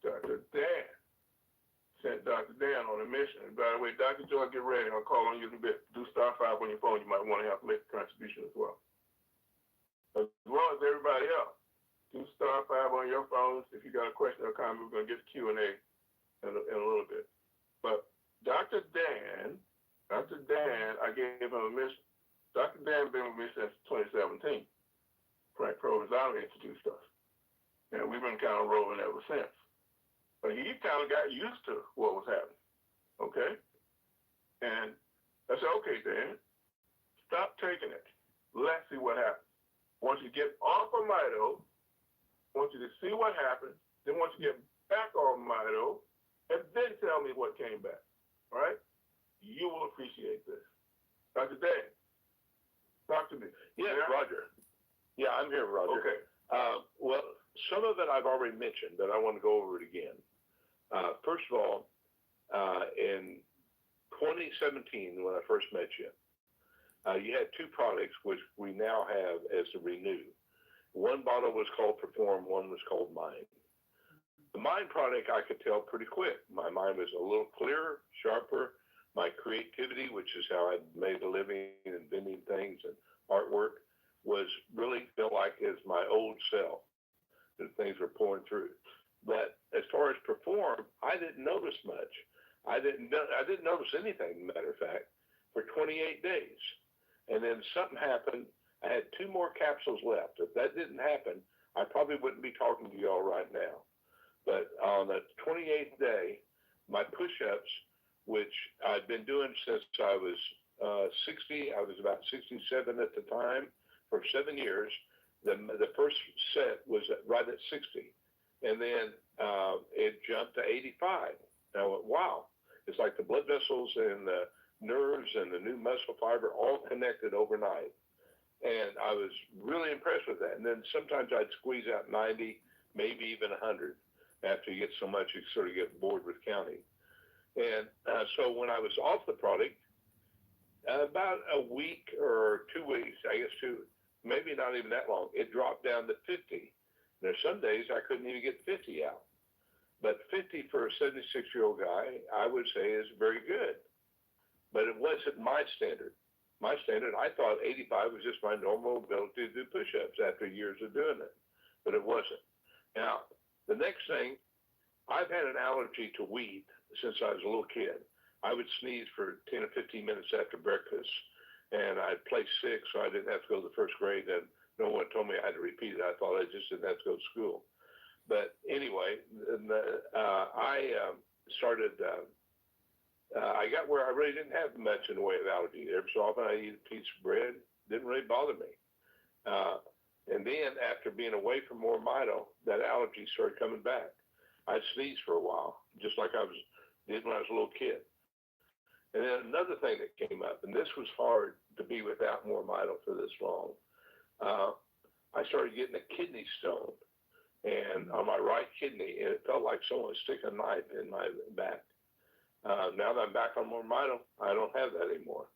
Dr. Dan. Sent Dr. Dan on a mission. And by the way, Dr. Joy, get ready. I'll call on you in a bit. Do star 5 on your phone. You might want to have to make a contribution as well. As well as everybody else. Do star 5 on your phones. If you got a question or comment, we're going to get the Q&A in a little bit. But Dr. Dan, I gave him a mission. Dr. Dan been with me since 2017. Frank Provenzano introduced us. And we've been kind of rolling ever since. But he kind of got used to what was happening. Okay? And I said, okay, Dan, stop taking it. Let's see what happens. Once you get off of Mito, I want you to see what happens. Then once you get back on Mito, and then tell me what came back. All right? You will appreciate this. Dr. Dan, talk to me. Yes, Yeah? Roger. Yeah, I'm here, Roger. Okay. Well, some of it I've already mentioned, but I want to go over it again. First of all, in 2017, when I first met you, you had two products which we now have as the Renew. One bottle was called Perform, one was called Mind. The Mind product I could tell pretty quick. My mind was a little clearer, sharper. My creativity, which is how I made a living inventing things and artwork, was really felt like as my old self. The things were pouring through. But as far as Perform, I didn't notice much. I didn't notice anything, matter of fact, for 28 days. And then something happened. I had 2 more capsules left. If that didn't happen, I probably wouldn't be talking to you all right now. But on the 28th day, my push-ups, which I'd been doing since I was 60, I was about 67 at the time, for 7 years. The first set was right at 60. And then it jumped to 85. And I went, wow. It's like the blood vessels and the nerves and the new muscle fiber all connected overnight. And I was really impressed with that. And then sometimes I'd squeeze out 90, maybe even 100. After you get so much, you sort of get bored with counting. And so when I was off the product, about a week or 2 weeks, I guess maybe not even that long, it dropped down to 50. There's some days I couldn't even get 50 out. But 50 for a 76-year-old guy, I would say is very good. But it wasn't my standard. My standard, I thought 85 was just my normal ability to do push-ups after years of doing it. But it wasn't. Now, the next thing, I've had an allergy to wheat since I was a little kid. I would sneeze for 10 or 15 minutes after breakfast, and I'd play sick, so I didn't have to go to the first grade, and no one told me I had to repeat it. I thought I just didn't have to go to school. But anyway, I started, I got where I really didn't have much in the way of allergy. Every so often I eat a piece of bread, didn't really bother me. And then after being away from MoreMito, that allergy started coming back. I'd sneeze for a while, just like I did when I was a little kid. And then another thing that came up, and this was hard to be without MoreMito for this long. I started getting a kidney stone, and on my right kidney, and it felt like someone was sticking a knife in my back. Now that I'm back on MoreMito, I don't have that anymore.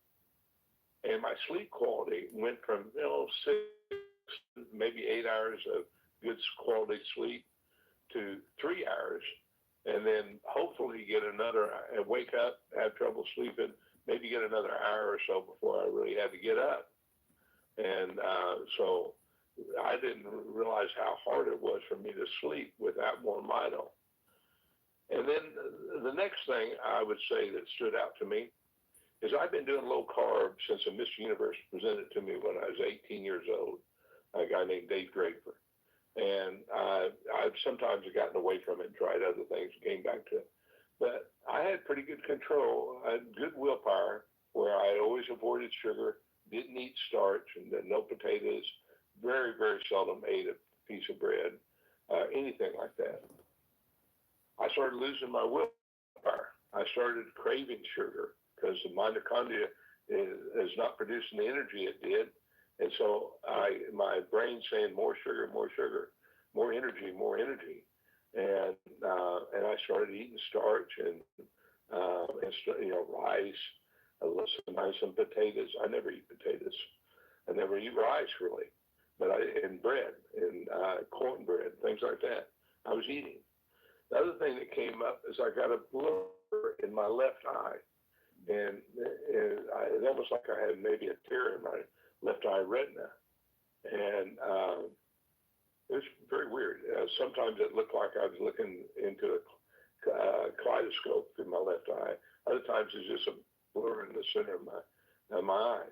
And my sleep quality went from 6, maybe 8 hours of good quality sleep to 3 hours, and then hopefully get another, wake up, have trouble sleeping, maybe get another hour or so before I really had to get up. And so I didn't realize how hard it was for me to sleep without MoreMito. And then the next thing I would say that stood out to me is I've been doing low carb since a Mr. Universe presented to me when I was 18 years old, a guy named Dave Draper. And I've sometimes gotten away from it and tried other things and came back to it. But I had pretty good control, I had good willpower, where I always avoided sugar, didn't eat starch, and no potatoes, very, very seldom ate a piece of bread, anything like that. I started losing my willpower. I started craving sugar because the mitochondria is not producing the energy it did. And so my brain saying more sugar, more energy, more energy. And I started eating starch and rice, sometimes some potatoes. I never eat potatoes. I never eat rice really. and bread and cornbread, things like that. I was eating. The other thing that came up is I got a blur in my left eye, and it's almost like I had maybe a tear in my left eye retina, and it was very weird. Sometimes it looked like I was looking into a kaleidoscope through my left eye. Other times it's just a blur in the center of my eye.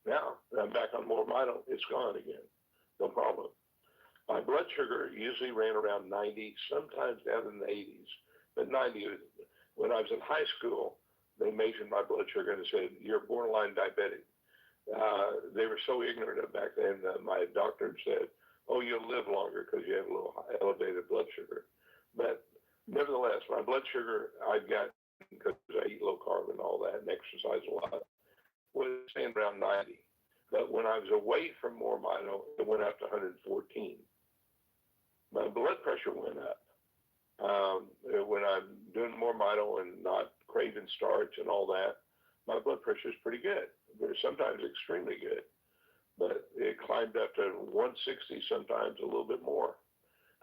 Now that I'm back on MoreMito, it's gone again. No problem. My blood sugar usually ran around 90, sometimes down in the 80s. But 90, when I was in high school, they measured my blood sugar and said, "You're borderline diabetic." They were so ignorant of back then that my doctor said, "Oh, you'll live longer because you have a little elevated blood sugar." But nevertheless, my blood sugar I've got, because I eat low carb and all that and exercise a lot, was staying around 90. But when I was away from MoreMito, it went up to 114. My blood pressure went up. When I'm doing MoreMito and not craving starch and all that, my blood pressure is pretty good. Sometimes extremely good. But it climbed up to 160, sometimes a little bit more.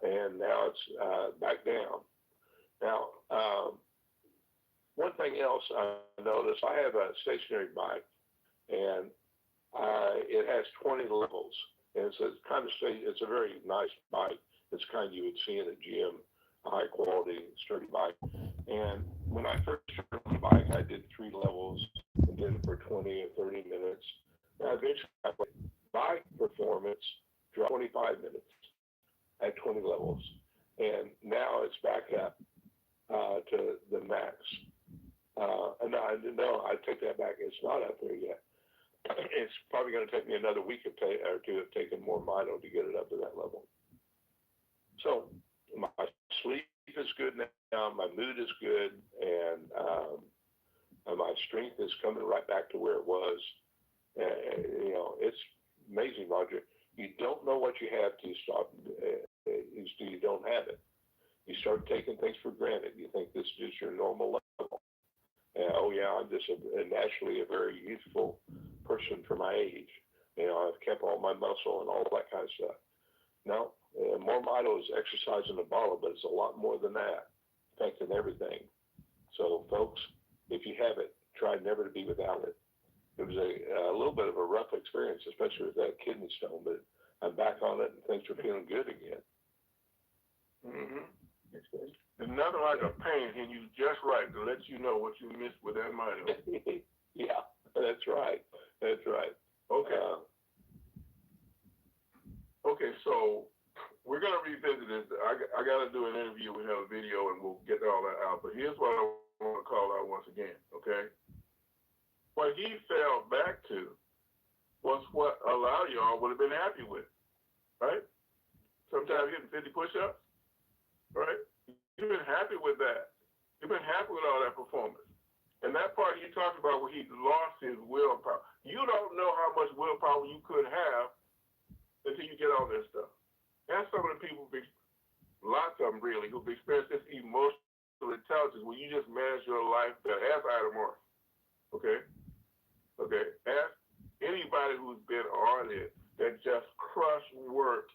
And now it's back down. Now, one thing else I noticed, I have a stationary bike, and it has 20 levels. And it's a very nice bike. It's the kind you would see in a gym, a high quality, sturdy bike. And when I first started on the bike, I did 3 levels and did it for 20 or 30 minutes. Now, eventually, bike performance dropped 25 minutes at 20 levels. And now it's back up to the max. No, I take that back. It's not up there yet. It's probably going to take me another week or two of taking MoreMito to get it up to that level. So my sleep is good now, my mood is good, and my strength is coming right back to where it was. It's amazing, Roger. You don't know what you have till you don't have it. You start taking things for granted. You think this is just your normal level. I'm just naturally a very youthful person for my age. I've kept all my muscle and all that kind of stuff. No, MoreMito is exercise in a bottle, but it's a lot more than that, affecting everything. So, folks, if you have it, try never to be without it. It was a little bit of a rough experience, especially with that kidney stone, but I'm back on it and things are feeling good again. Mm-hmm. There's nothing like a pain hitting you just right to let you know what you missed with that Mito. Yeah, that's right. That's right. Okay. Okay, so we're going to revisit this. I got to do an interview. We have a video, and we'll get all that out. But here's what I want to call out once again, okay? What he fell back to was what a lot of y'all would have been happy with, right? Sometimes hitting 50 push-ups, right? You've been happy with that. You've been happy with all that performance. And that part you talked about where he lost his willpower. You don't know how much willpower you could have until you get all this stuff. That's some of the people, lots of them really, who've experienced this emotional intelligence where you just manage your life better. Ask Ida Morris, okay? Okay, ask anybody who's been on it that just crush work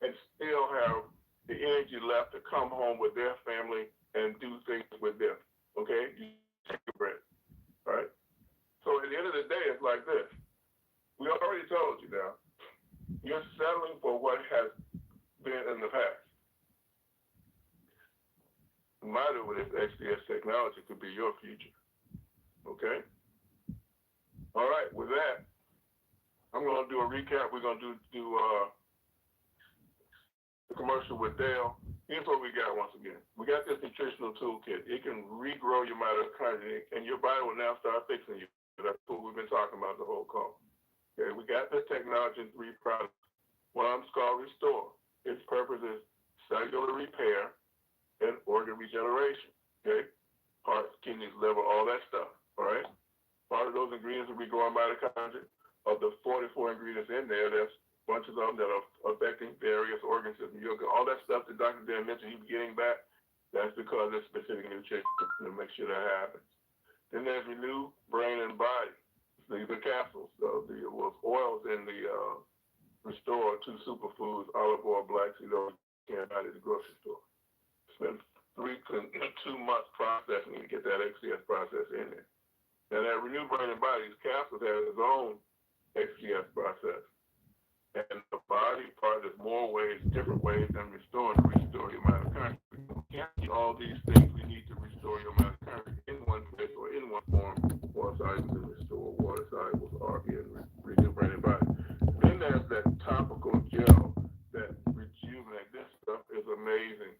and still have the energy left to come home with their family and do things with them, okay? You take a breath, all right? So at the end of the day, it's like this. We already told you now, you're settling for what has been in the past. MoreMito with its XDS technology could be your future, okay? All right, with that, I'm going to do a recap. We're going to do the commercial with Dale. Here's what we got once again. We got this nutritional toolkit. It can regrow your mitochondria, and your body will now start fixing you. That's what we've been talking about the whole call. Okay, we got this technology in 3 products. One's called Restore. Its purpose is cellular repair and organ regeneration. Okay, heart, kidneys, liver, all that stuff. All right. Part of those ingredients will be growing mitochondria. Of the 44 ingredients in there, there's bunches of them that are affecting various organ systems. All that stuff that Dr. Dan mentioned he's getting back, that's because of specific nutrition to make sure that happens. Then there's Renew Brain and Body. The capsules, the oils in the restore two superfoods, olive oil, black seed oil, you can't buy it at the grocery store. Spend 2 months processing to get that XCS process in there. Now that Renew Brain and Body's capsules has its own XCS process. And the body part is more ways, different ways than restore your mitochondria. We can't do all these things we need to restore your mitochondria in one place or in one form. Water solubles and restore, water solubles are in Renew Brain and Body. Then there's that topical gel that rejuvenate. This stuff is amazing.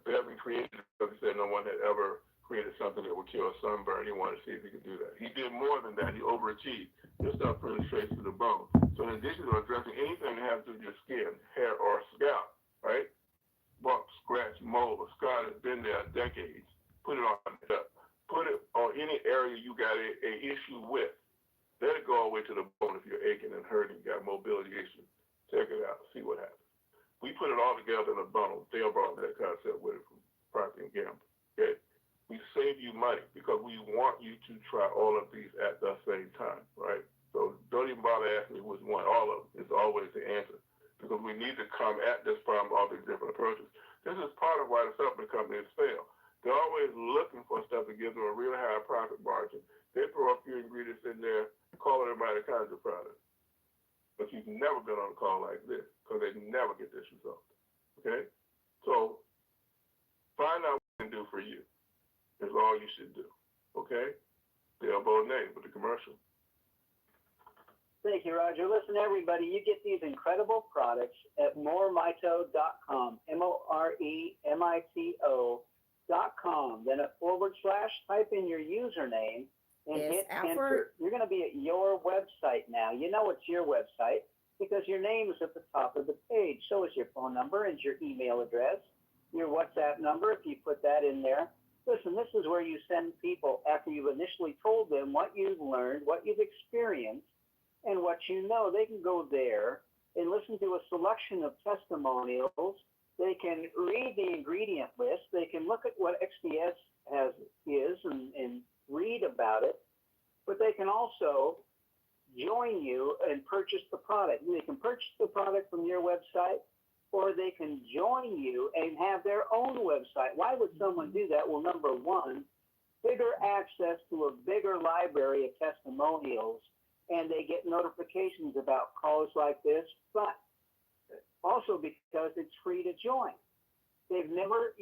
They haven't created it because he said no one had ever created something that would cure sunburn. He wanted to see if he could do that. He did more than that. He overachieved. This stuff penetrates to the bone. So in addition to addressing anything that has to do with your skin, hair, or scalp, right? Bump, scratch, mole, or scar that's been there decades, put it on it. Put it on any area you got a issue with. Let it go all the way to the bone if you're aching and hurting, got mobility issues. Check it out, see what happens. We put it all together in a bundle. Dale brought that concept with it from Procter & Gamble. Okay? We save you money because we want you to try all of these at the same time, right? So don't even bother asking me which one. All of them is always the answer because we need to come at this problem all these different approaches. This is part of why the supplement companies fail. They're always looking for stuff that gives them a really high profit margin. They throw a few ingredients in there, call it a mitochondria product. But you've never been on a call like this because they never get this result. Okay? So find out what they can do for you. Is all you should do. Okay? The elbow name with the commercial. Thank you, Roger. Listen, everybody, you get these incredible products at MoreMito.com, MoreMito.com. Then / type in your username and Yes, hit Alford. enter. You're going to be at your website now. You know it's your website because your name is at the top of the page. So is your phone number and your email address, your WhatsApp number, if you put that in there. Listen, this is where you send people after you've initially told them what you've learned, what you've experienced, and what you know. They can go there and listen to a selection of testimonials. They can read the ingredient list. They can look at what XDS is and read about it. But they can also join you and purchase the product. They can purchase the product from your website, or they can join you and have their own website. Why would someone do that? Well, number one, bigger access to a bigger library of testimonials, and they get notifications about calls like this, but also because it's free to join. You've never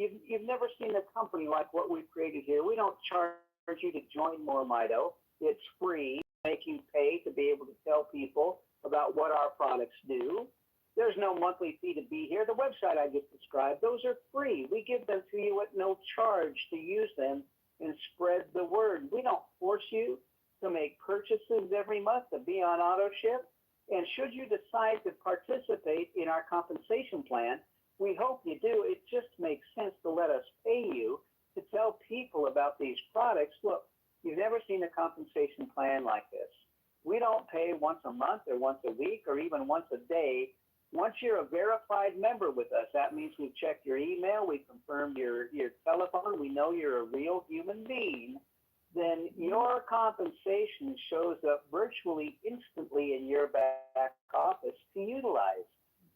seen a company like what we've created here. We don't charge you to join MoreMito. It's free. Make you pay to be able to tell people about what our products do. There's no monthly fee to be here. The website I just described, those are free. We give them to you at no charge to use them and spread the word. We don't force you to make purchases every month to be on auto ship. And should you decide to participate in our compensation plan, we hope you do. It just makes sense to let us pay you to tell people about these products. Look, you've never seen a compensation plan like this. We don't pay once a month or once a week or even once a day. Once you're a verified member with us, that means we've checked your email, we've confirmed your telephone, we know you're a real human being, then your compensation shows up virtually instantly in your back office to utilize.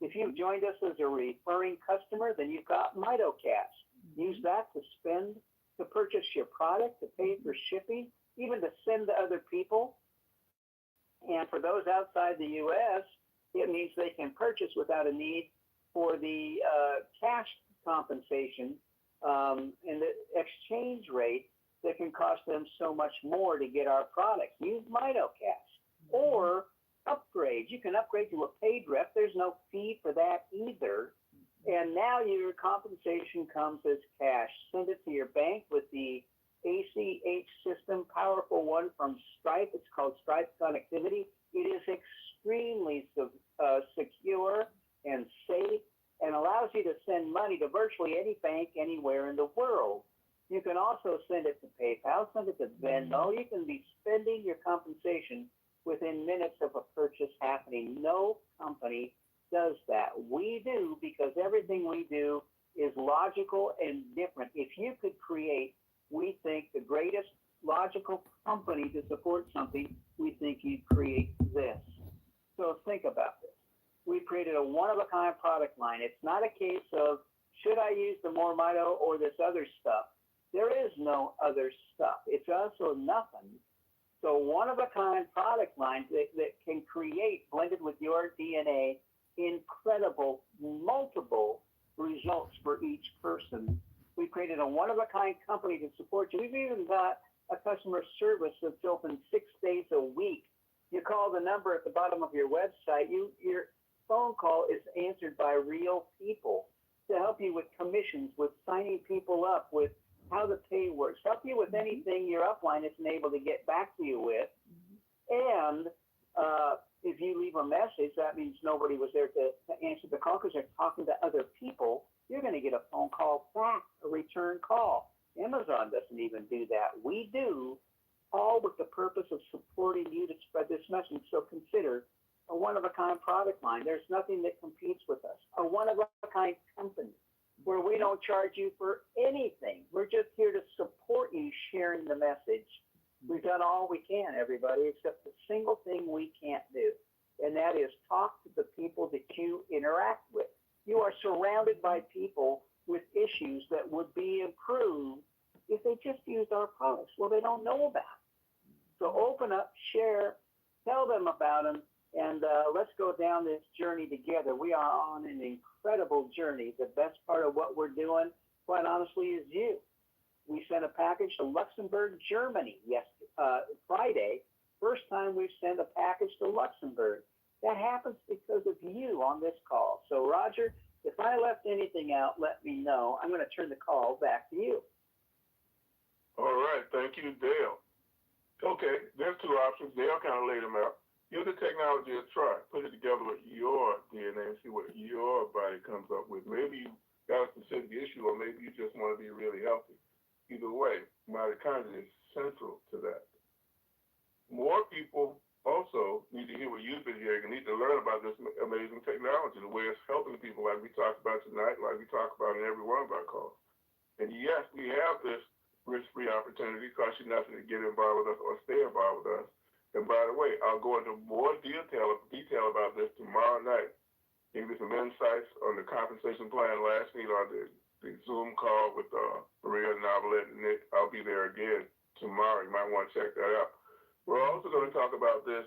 If you've joined us as a referring customer, then you've got MitoCast. Use that to purchase your product, to pay for shipping, even to send to other people. And for those outside the U.S., it means they can purchase without a need for the cash compensation and the exchange rate that can cost them so much more to get our products. Use MitoCast or upgrade. You can upgrade to a paid rep. There's no fee for that either. And now your compensation comes as cash. Send it to your bank with the ACH system, powerful one from Stripe. It's called Stripe Connectivity. It is extremely secure and safe and allows you to send money to virtually any bank anywhere in the world. You can also send it to PayPal, send it to Venmo. You can be spending your compensation within minutes of a purchase happening. No company does that. We do, because everything we do is logical and different. If you could create, we think, the greatest logical company to support something, we think you'd create this. So think about this. we created a one-of-a-kind product line. It's not a case of, should I use the MoreMito or this other stuff? There is no other stuff. It's us or nothing. So one-of-a-kind product lines that can create, blended with your DNA, incredible, multiple results for each person. We created a one-of-a-kind company to support you. We've even got a customer service that's open 6 days a week. You call the number at the bottom of your website. Your phone call is answered by real people to help you with commissions, with signing people up, with how the pay works, help you with anything your upline isn't able to get back to you with. And if you leave a message, that means nobody was there to answer the call because they're talking to other people. You're going to get a phone call back, a return call. Amazon doesn't even do that. We do, all with the purpose of supporting you to spread this message. So consider a one-of-a-kind product line. There's nothing that competes with us. A one-of-a-kind company where we don't charge you for anything. We're just here to support you sharing the message. We've done all we can, everybody, except the single thing we can't do, and that is talk to the people that you interact with. You are surrounded by people with issues that would be improved if they just used our products. Well, they don't know about it. So open up, share, tell them about them, and let's go down this journey together. We are on an incredible journey. The best part of what we're doing, quite honestly, is you. We sent a package to Luxembourg, Germany, Friday. First time we've sent a package to Luxembourg. That happens because of you on this call. So, Roger, if I left anything out, let me know. I'm going to turn the call back to you. All right. Thank you, Dale. Okay, there's two options. Dale kind of laid them out. Give the technology a try. Put it together with your DNA and see what your body comes up with. Maybe you got a specific issue, or maybe you just want to be really healthy. Either way, mitochondria is central to that. More people also need to hear what you've been hearing and need to learn about this amazing technology, the way it's helping people like we talked about tonight, like we talk about in every one of our calls. And yes, we have this risk-free opportunity. It costs you nothing to get involved with us or stay involved with us. And by the way, I'll go into more detail about this tomorrow night. Give you some insights on the compensation plan last night on the Zoom call with Maria, Novelette, and Nick. I'll be there again tomorrow. You might want to check that out. We're also going to talk about this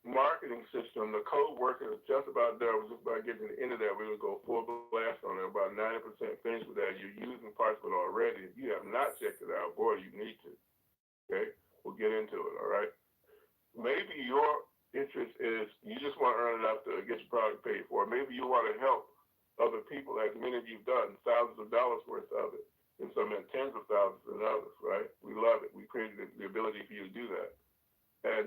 marketing system. The code working is just about done. We're just about getting to the end of that. We're going to go full blast on it. About 90% finished with that. You're using parts of it already. If you have not checked it out, boy, you need to. Okay? We'll get into it, all right? Maybe your interest is you just want to earn enough to get your product paid for. Maybe you want to help other people, as many of you've done, thousands of dollars worth of it, and some in tens of thousands in others, right? We love it. We created the ability for you to do that. And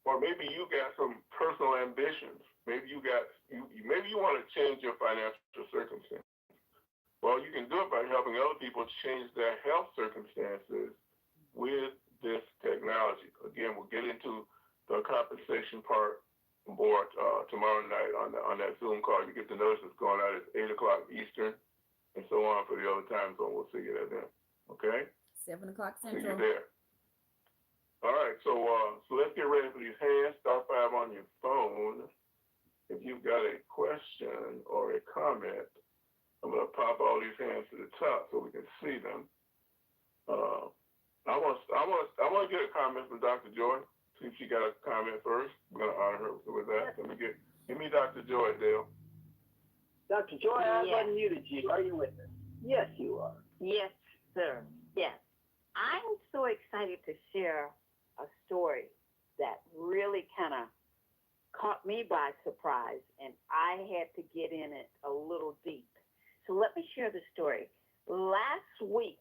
or maybe you got some personal ambitions. Maybe you want to change your financial circumstances. Well, you can do it by helping other people change their health circumstances with this technology. Again, we'll get into the compensation part more tomorrow night on that Zoom call. You get the notice it's going out at 8 o'clock Eastern and so on for the other time zone. We'll see you there then. Okay? 7 o'clock See you Central. there. All right, so let's get ready for these hands. Star 5 on your phone. If you've got a question or a comment, I'm going to pop all these hands to the top so we can see them. I want to get a comment from Dr. Joy. See if she got a comment first. I'm going to honor her with that. Give me Dr. Joy, Dale. Dr. Joy, I'm unmuted you. Are you with us? Yes, you are. Yes, sir. Yes. I'm so excited to share a story that really kind of caught me by surprise, and I had to get in it a little deep. So let me share the story. Last week,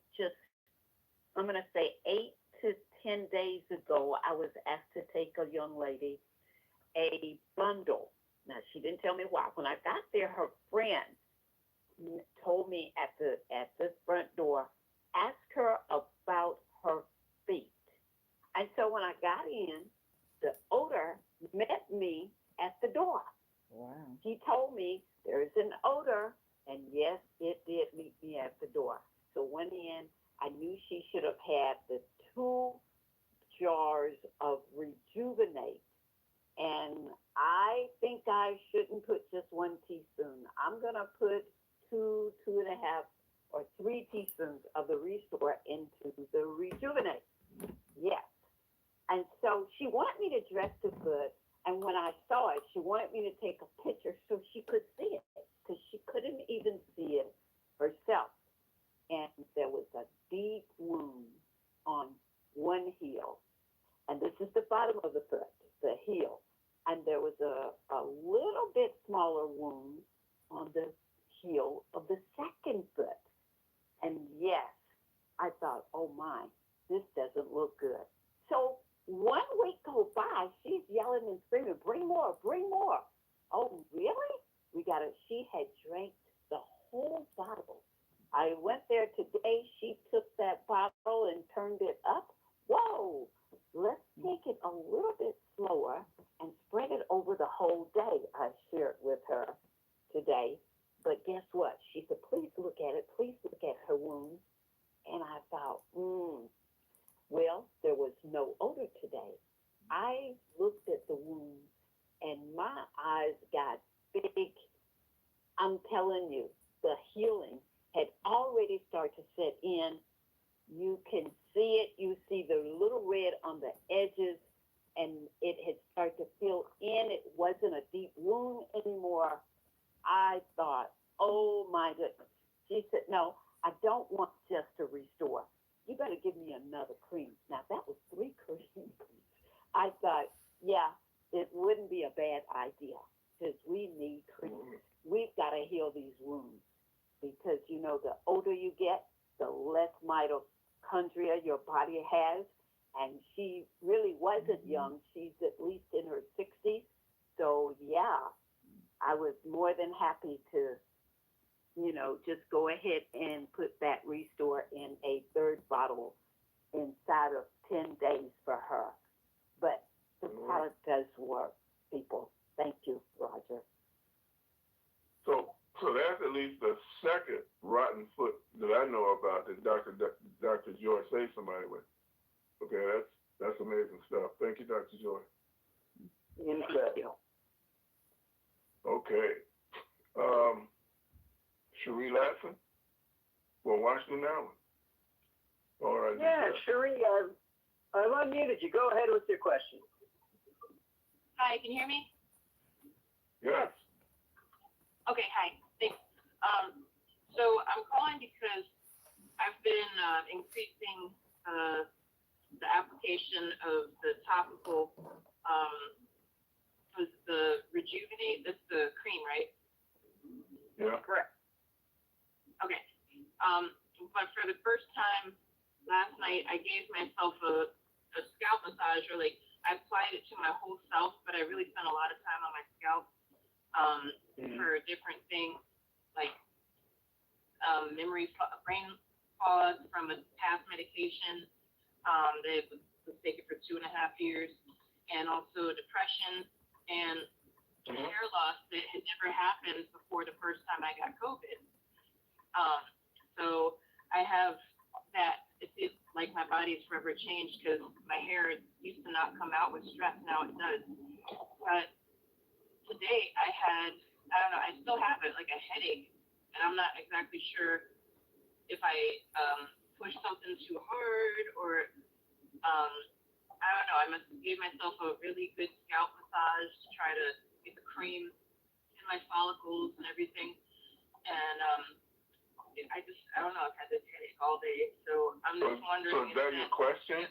I'm going to say 8 to 10 days ago, I was asked to take a young lady a bundle. Now, she didn't tell me why. When I got there, her friend told me at the front door, ask her about her feet. And so when I got in, the odor met me at the door. Wow. He told me there's an odor, and yes, it did meet me at the door. So went in. I knew she should have had the 2 jars of Rejuvenate And I think I shouldn't put just 1 teaspoon. I'm going to put 2.5, or 3 teaspoons of the Restore into the Rejuvenate. Yes. And so she wanted me to dress the foot. And when I saw it, she wanted me to take a picture so she could see it, because she couldn't even see it herself. And there was a deep wound on one heel. And this is the bottom of the foot, the heel. And there was a little bit smaller wound on the heel of the second foot. And yes, I thought, oh my, this doesn't look good. So 1 week go by, she's yelling and screaming, bring more, bring more. Oh, really? We got it. She had drank the whole bottle. I went there today. She took that bottle and turned it up. Whoa, let's take it a little bit slower and spread it over the whole day. I shared with her today. But guess what? She said, please look at it. Please look at her wound. And I thought, well, there was no odor today. I looked at the wound and my eyes got big. I'm telling you, the healing had already started to set in. You can see it. You see the little red on the edges, and it had started to fill in. It wasn't a deep wound anymore. I thought, oh my goodness. She said, no, I don't want just to restore. You better give me another cream. Now, that was 3 creams. I thought, yeah, it wouldn't be a bad idea, because we need creams. We've got to heal these wounds, because, you know, the older you get, the less mitochondria your body has. And she really wasn't young. She's at least in her 60s. So, yeah, I was more than happy to, you know, just go ahead and put that Restore in a 3rd bottle inside of 10 days for her. But the product does work, people. Thank you, Roger. So that's at least the second rotten foot that I know about that Dr. Joy saved somebody with. Okay, that's amazing stuff. Thank you, Dr. Joy. Thank you. Okay. Cherie Latson? Well, Washington now. All right. Yeah, Cherie, I've unmuted you. Go ahead with your question. Hi, can you hear me? Yes. Okay, hi. Thanks. So I'm calling because I've been increasing the application of the topical, the Rejuvenate. That's the cream, right? Yeah. Correct. Okay. But for the first time last night, I gave myself a scalp massage, or like I applied it to my whole self, but I really spent a lot of time on my scalp for different things, like brain fog from a past medication that was taken for 2.5 years, and also depression and hair loss that had never happened before the first time I got COVID. So I have that. It's like my body's forever changed, because my hair used to not come out with stress. Now it does. But today I don't know, I still have it, like a headache. And I'm not exactly sure if I pushed something too hard, or I don't know. I must have gave myself a really good scalp massage to try to get the cream in my follicles and everything. And I don't know, I've had this headache all day. So I'm just wondering. So is that your question?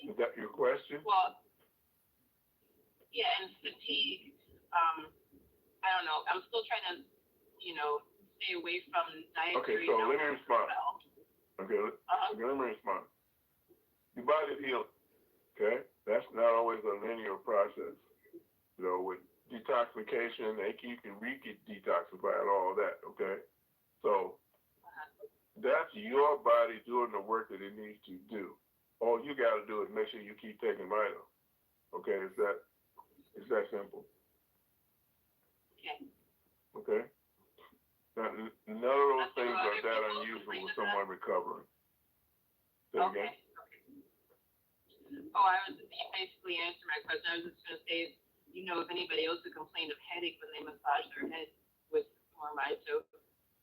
Is that your question? Well, yeah, and fatigue. I don't know. I'm still trying to, stay away from dietary. Okay, so let me respond. Okay, let me respond. Your body's healing. Okay, that's not always a linear process. With detoxification, you can re-detoxify and all that. Okay, so that's your body doing the work that it needs to do. All you got to do is make sure you keep taking Mito. Okay, it's that simple. Okay. Okay. Now, none of those things are that unusual with someone recovering. Say okay. Again? Oh, you basically answered my question. I was just going to say, you know if anybody else who complained of headache when they massage their head with MoreMito.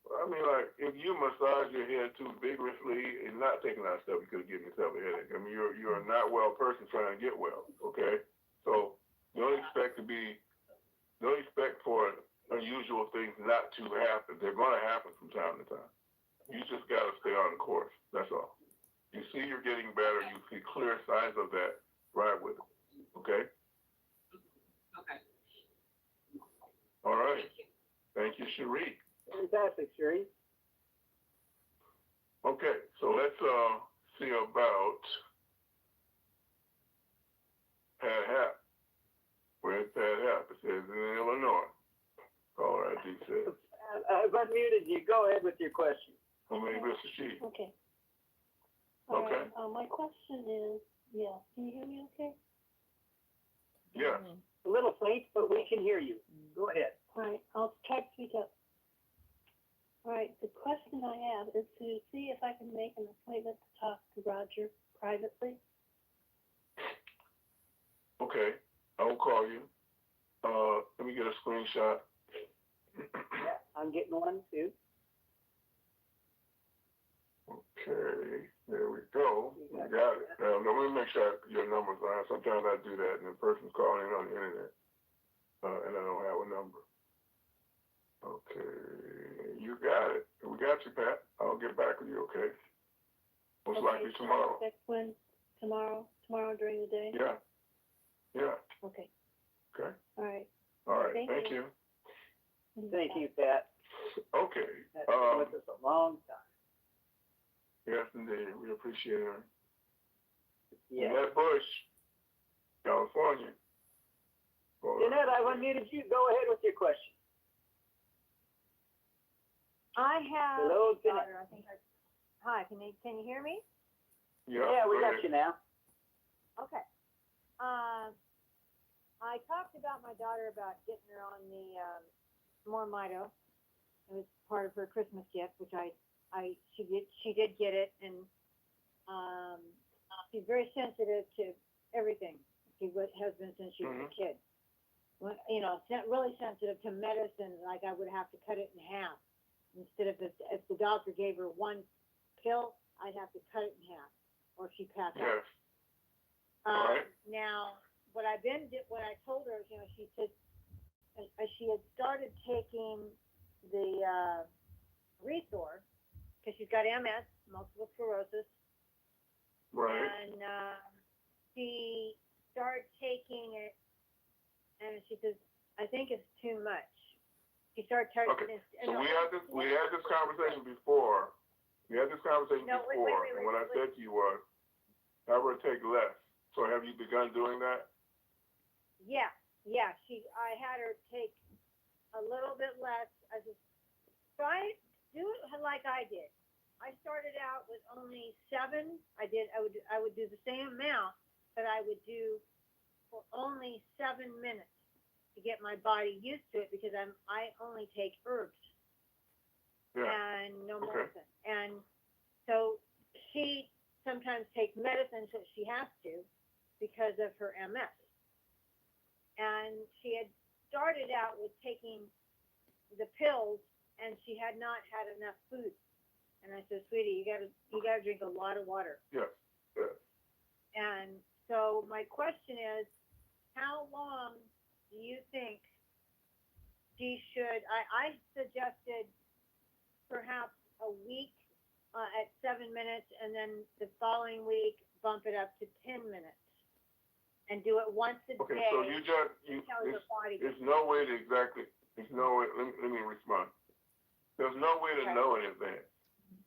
I mean, like, if you massage your head too vigorously and not taking out stuff, you could have given yourself a headache. I mean, you're a not well person trying to get well, okay? So don't expect for unusual things not to happen. They're going to happen from time to time. You just got to stay on the course. That's all. You see you're getting better. You see clear signs of that. Ride with it, okay? Okay. All right. Thank you, Cherie. Fantastic, Sherry. Okay, so let's see about Pat Happ. Where's Pat Happ? It says in Illinois. All right, he says. I've unmuted you. Go ahead with your question. How many Mr. She? Okay. All Okay. right. My question is, yeah, can you hear me okay? Yes. A little faint, but we can hear you. Go ahead. All right, I'll try to speak up. All right, the question I have is to see if I can make an appointment to talk to Roger privately. Okay, I will call you. Let me get a screenshot. Yeah, I'm getting one too. Okay, there we go. We got it. Now, let me make sure your number's on. Sometimes I do that and the person's calling in on the internet, and I don't have a number. Okay, you got it. We got you, Pat. I'll get back with you, okay? Most likely tomorrow. Next when? Tomorrow during the day? Yeah. Yeah. Okay. Okay. All right. All right. Thank you. Thank you, Pat. Okay. That's been with us a long time. Yes, indeed. We appreciate it. Yeah. Jeanette Bush, California. Jeanette, I've unmuted you. Go ahead with your question. I have Hello, a daughter. I think hi, can you hear me? Yeah, we got you now. Okay. I talked about my daughter about getting her on the MoreMito. It was part of her Christmas gift, which she did get it, and she's very sensitive to everything. She has been since she was a kid. When, really sensitive to medicine. Like I would have to cut it in half. Instead of if the doctor gave her one pill, I'd have to cut it in half, or she'd pass out. Right. Now, what I told her, she said she had started taking the Restore because she's got MS, multiple sclerosis. Right. And she started taking it, and she says, "I think it's too much." She started taking. Okay. So we had this conversation before. And what I said to you was, have her take less. So have you begun doing that? Yeah. I had her take a little bit less. I just try to do it like I did. I started out with only 7. I would do the same amount, but I would do for only 7 minutes to get my body used to it because I only take herbs and no medicine. And so she sometimes takes medicine so she has to because of her MS. And she had started out with taking the pills, and she had not had enough food. And I said, "Sweetie, you gotta drink a lot of water." Yes. And so my question is, how long do you think she should? I suggested perhaps a week at 7 minutes, and then the following week bump it up to 10 minutes, and do it once a day. Okay, so there's no way to exactly. There's no way. Let me respond. There's no way to know in advance,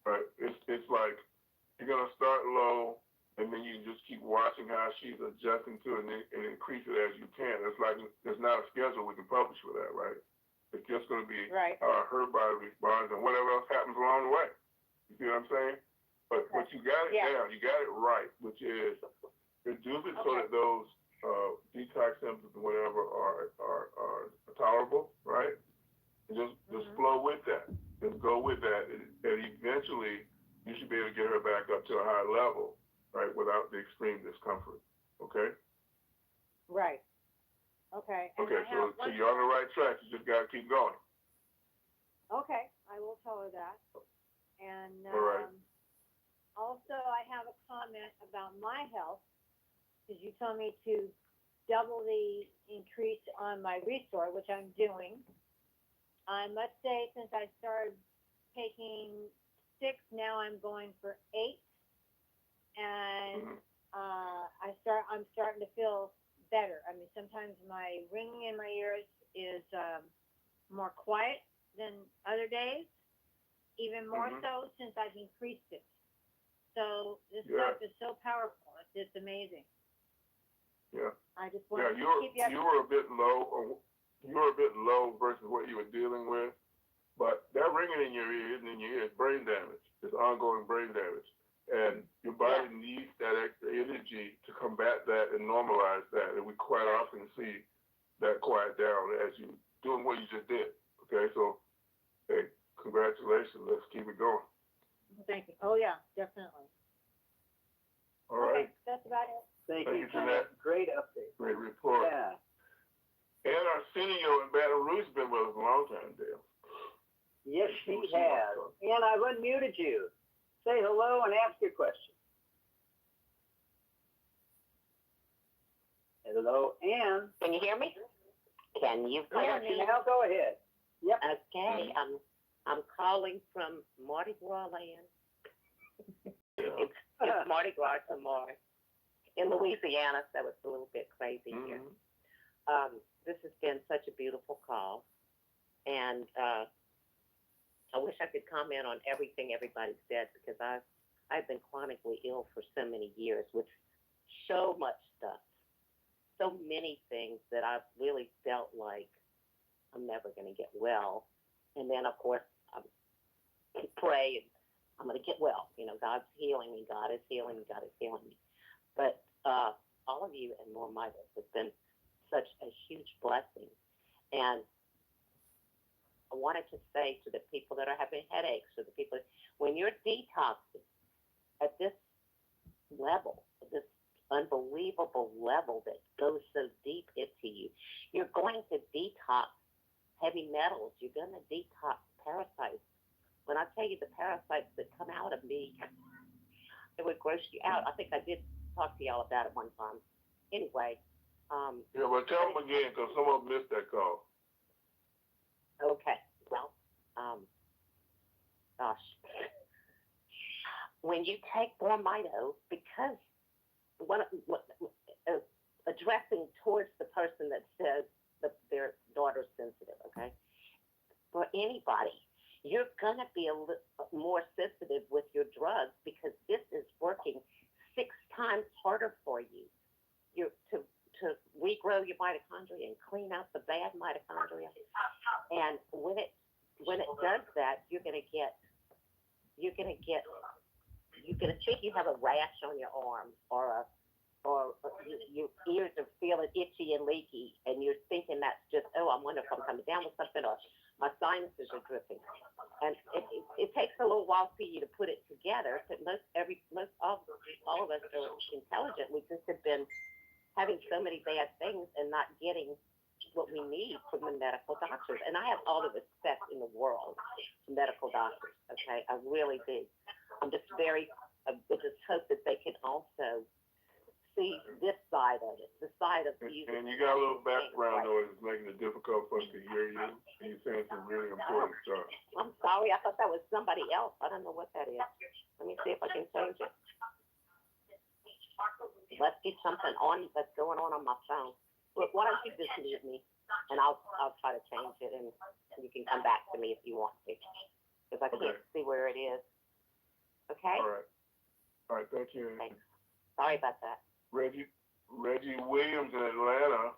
right? It's like you're gonna start low, and then you just keep watching how she's adjusting to it and increase it as you can. It's like there's not a schedule we can publish for that, right? It's just going to be how her body responds and whatever else happens along the way. You see what I'm saying? But you got it down. You got it right, which is reduce it so that those detox symptoms and whatever are tolerable, right? And just flow with that. Just go with that, and eventually you should be able to get her back up to a high level, right, without the extreme discomfort. Okay? Right. Okay. And Okay, I have so you're on the right track. You just got to keep going. Okay, I will tell her that. And All right. also, I have a comment about my health, because you told me to double the increase on my Restore, which I'm doing. I must say, since I started taking 6, now I'm going for 8, and I'm starting to feel better. I mean, sometimes my ringing in my ears is more quiet than other days, even more so since I've increased it. So this stuff is so powerful. It's amazing. Yeah. I just want to keep you. You were a bit low. You were a bit low versus what you were dealing with, but that ringing in your ear isn't in your ear. It's brain damage. It's ongoing brain damage, and your body needs that extra energy to combat that and normalize that. And we quite often see that quiet down as you doing what you just did. Okay, so hey, congratulations. Let's keep it going. Thank you. Oh yeah, definitely. All right. That's about it. Thank you, Jeanette. Great update. Great report. Yeah. And Arsenio in Baton Rouge has been with us a long time, Dale. Yes, she has. And I've unmuted you. Say hello and ask your question. Hello, Ann. Can you hear me? Can you hear me? Now go ahead. Yep. Okay, I'm calling from Mardi Gras land. It's Mardi Gras tomorrow in Louisiana, so it's a little bit crazy here. This has been such a beautiful call, and I wish I could comment on everything everybody said, because I've been chronically ill for so many years with so much stuff, so many things that I've really felt like I'm never going to get well. And then, of course, I pray and I'm going to get well. You know, God's healing me. God is healing me. God is healing me. But all of you and MoreMito has been such a huge blessing. And I wanted to say to the people that are having headaches, or the people, when you're detoxing at this level, this unbelievable level that goes so deep into you, you're going to detox heavy metals. You're going to detox parasites. When I tell you the parasites that come out of me, it would gross you out. I think I did talk to y'all about it one time. Anyway. Yeah, but tell them again, because someone missed that call. Okay. Well, gosh. When you take MoreMito, because addressing towards the person that says that their daughter's sensitive, okay? For anybody, you're going to be a little more sensitive with your drugs, because this is working 6 times harder for you. To regrow your mitochondria and clean out the bad mitochondria. And when it does that, you're gonna think you have a rash on your arm, or your ears are feeling itchy and leaky, and you're thinking that's just, oh, I wonder if I'm coming down with something, or my sinuses are dripping. And it takes a little while for you to put it together. But all of us are intelligent. We just have been having so many bad things and not getting what we need from the medical doctors. And I have all the respect in the world for medical doctors, okay? I really do. I just hope that they can also see this side of it, the side of music. And you got a little background noise that's making it difficult for us to hear you. And you're saying some really important stuff. I'm sorry, I thought that was somebody else. I don't know what that is. Let me see if I can change it. Let's get something on that's going on my phone. Look, why don't you just mute me, and I'll try to change it, and you can come back to me if you want to, because I can't see where it is. Okay? All right, thank you. Thanks. Sorry about that. Reggie Williams in Atlanta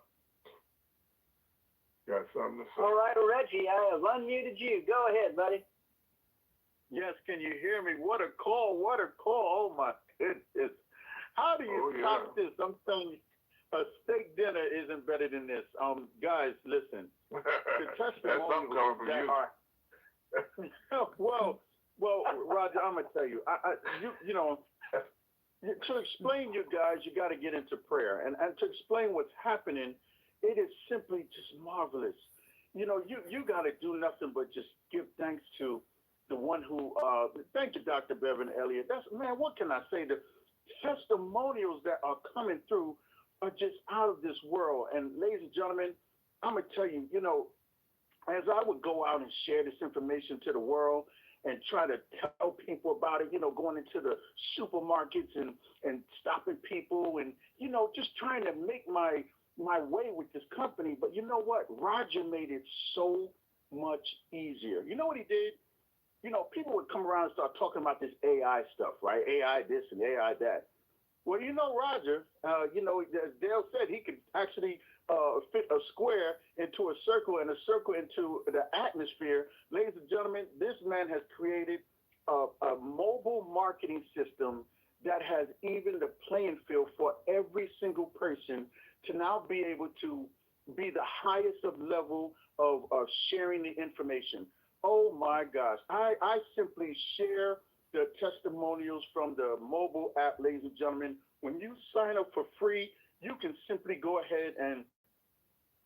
got something to say. All right, Reggie, I have unmuted you. Go ahead, buddy. Yes, can you hear me? What a call, what a call. Oh, my goodness. How do you stop this? I'm saying a steak dinner isn't better than this. Guys, listen. The testimonials that are, well, Roger, I'm gonna tell you. You know, to explain you guys, you got to get into prayer, and to explain what's happening it is simply just marvelous. You know, you got to do nothing but just give thanks to the one who, thank you, Dr. Bevan Elliott. That's, man, what can I say? The testimonials that are coming through are just out of this world. And ladies and gentlemen, I'm going to tell you, you know, as I would go out and share this information to the world and try to tell people about it, you know, going into the supermarkets and stopping people and, you know, just trying to make my way with this company. But you know what? Roger made it so much easier. You know what he did? You know, people would come around and start talking about this AI stuff, right? AI this and AI that. Well, you know, Roger, you know, as Dale said, he could actually fit a square into a circle and a circle into the atmosphere. Ladies and gentlemen, this man has created a mobile marketing system that has even the playing field for every single person to now be able to be the highest of level of sharing the information. Oh my gosh. I simply share the testimonials from the mobile app, ladies and gentlemen. When you sign up for free, you can simply go ahead and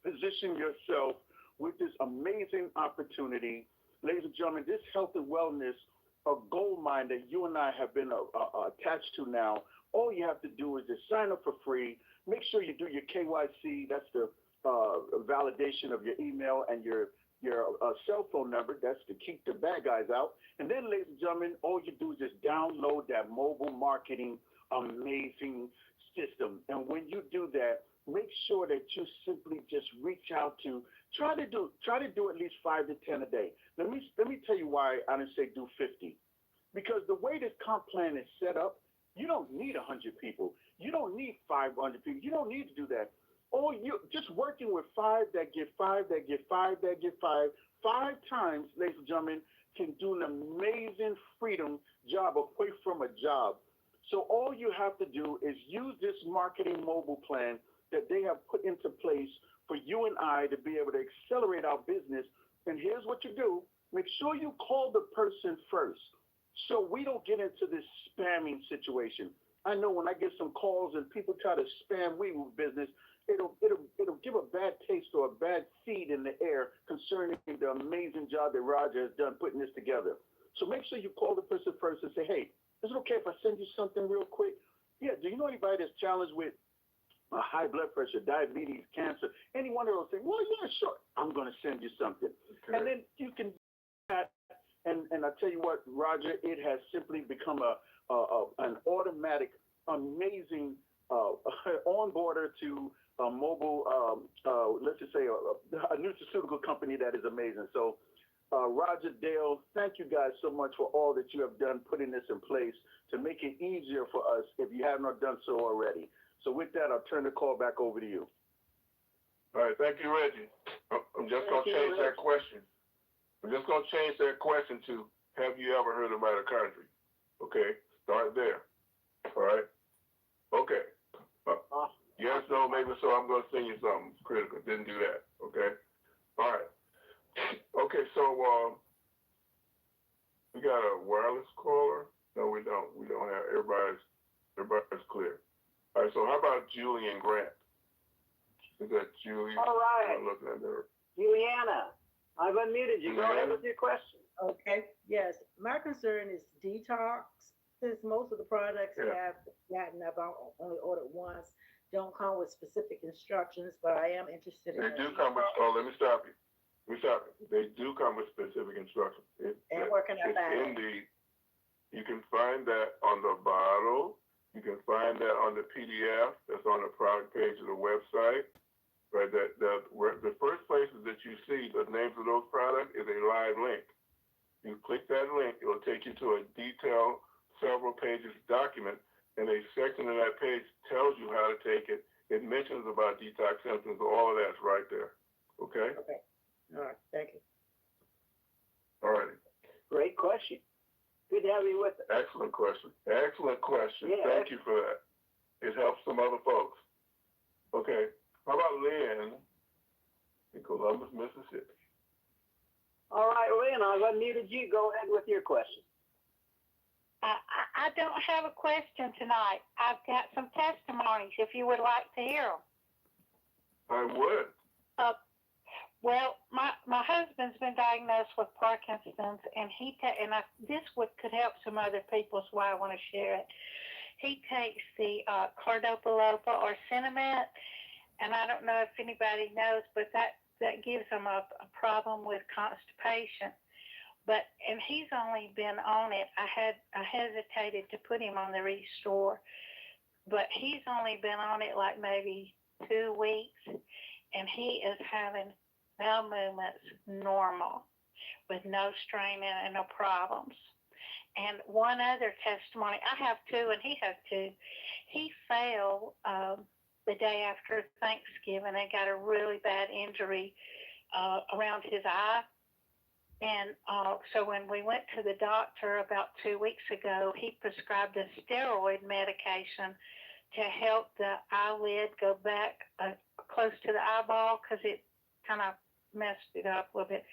position yourself with this amazing opportunity. Ladies and gentlemen, this health and wellness, a gold mine that you and I have been attached to now. All you have to do is just sign up for free. Make sure you do your KYC. That's the validation of your email and your cell phone number. That's to keep the bad guys out. And then, ladies and gentlemen, all you do is just download that mobile marketing amazing system. And when you do that, make sure that you simply just reach out to, try to do at least 5 to 10 a day. Let me tell you why I didn't say do 50. Because the way this comp plan is set up, you don't need 100 people. You don't need 500 people. You don't need to do that. Or you just working with 5 that get 5 that get 5 that get 5 times, ladies and gentlemen, can do an amazing freedom job away from a job. So all you have to do is use this marketing mobile plan that they have put into place for you and I to be able to accelerate our business. And here's what you do. Make sure you call the person first so we don't get into this spamming situation. I know when I get some calls and people try to spam me with business, it'll give a bad taste or a bad seed in the air concerning the amazing job that Roger has done putting this together. So make sure you call the person first and say, hey, is it okay if I send you something real quick? Yeah, do you know anybody that's challenged with high blood pressure, diabetes, cancer, any one of those things? Well, yeah, sure. I'm going to send you something. Okay. And then you can do that. And I tell you what, Roger, it has simply become an automatic, amazing onboarder to a mobile, let's just say a nutraceutical company that is amazing. So Roger, Dale, thank you guys so much for all that you have done putting this in place to make it easier for us if you have not done so already. So with that, I'll turn the call back over to you. All right, thank you, Reggie. I'm just going to change that question. I'm just going to change that question to, have you ever heard of mitochondria? Okay, start there. All right? Okay. Yes, no, maybe so. I'm going to send you something critical. Didn't do that. Okay? All right. Okay, so we got a wireless caller. No, we don't. We don't have everybody's clear. All right, so how about Julian Grant? Is that Julie? All right. I'm looking at her. Juliana, I've unmuted you. Go ahead with your question. Okay, yes. My concern is detox. Since most of the products I've gotten, I've only ordered once, don't come with specific instructions, but I am interested in They do come with, let me stop you. They do come with specific instructions. Where can I find it? You can find that on the bottle. You can find that on the PDF that's on the product page of the website. Right, the first places that you see the names of those products is a live link. You click that link, it will take you to a detailed, several pages document, and a section of that page tells you how to take it. It mentions about detox symptoms, all of that's right there. Okay? Okay. All right. Thank you. All righty. Great question. Good to have you with us. Excellent question. Excellent question. Yeah. Thank you for that. It helps some other folks. Okay. How about Lynn in Columbus, Mississippi? All right, Lynn, I've unmuted you. Go ahead with your question. I don't have a question tonight. I've got some testimonies if you would like to hear them. I would. Well, my husband's been diagnosed with Parkinson's, and this could help some other people, so why I want to share it. He takes the cardopa or cinnamon, and I don't know if anybody knows, but that gives him a problem with constipation. And he's only been on it. I hesitated to put him on the Restore, but he's only been on it like maybe 2 weeks, and he is having bowel movements normal with no straining and no problems. And one other testimony, I have 2 and he has 2. He fell the day after Thanksgiving and got a really bad injury around his eye. And so when we went to the doctor about 2 weeks ago, he prescribed a steroid medication to help the eyelid go back close to the eyeball because it kind of messed it up a little bit.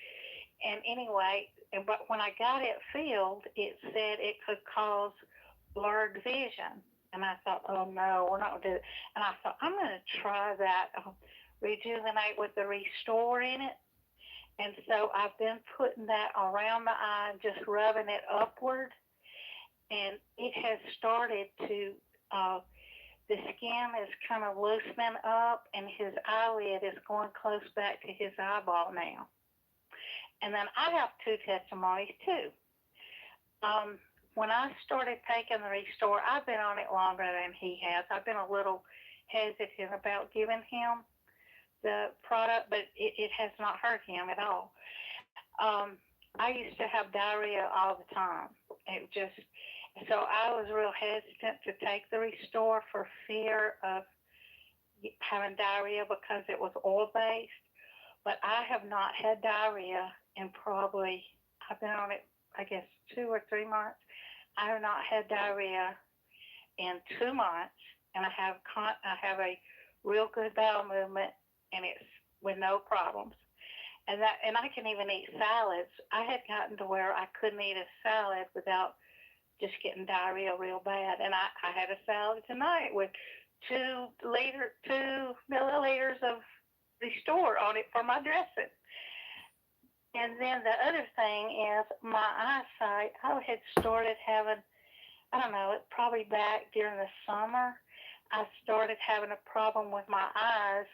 And anyway, but when I got it filled, it said it could cause blurred vision. And I thought, oh no, we're not going to do it. And I thought, I'm going to try that Rejuvenate with the Restore in it. And so I've been putting that around the eye and just rubbing it upward. And it has started to, the skin is kind of loosening up and his eyelid is going close back to his eyeball now. And then I have 2 testimonies too. When I started taking the Restore, I've been on it longer than he has. I've been a little hesitant about giving him the product, but it has not hurt him at all. I used to have diarrhea all the time. So I was real hesitant to take the Restore for fear of having diarrhea because it was oil-based. But I have not had diarrhea in probably, I've been on it, I guess, 2 or 3 months. I have not had diarrhea in 2 months, and I have a real good bowel movement, and it's with no problems. And I can even eat salads. I had gotten to where I couldn't eat a salad without just getting diarrhea real bad. And I had a salad tonight with 2 milliliters of Restore on it for my dressing. And then the other thing is my eyesight. I had started having, I don't know, probably back during the summer, I started having a problem with my eyes.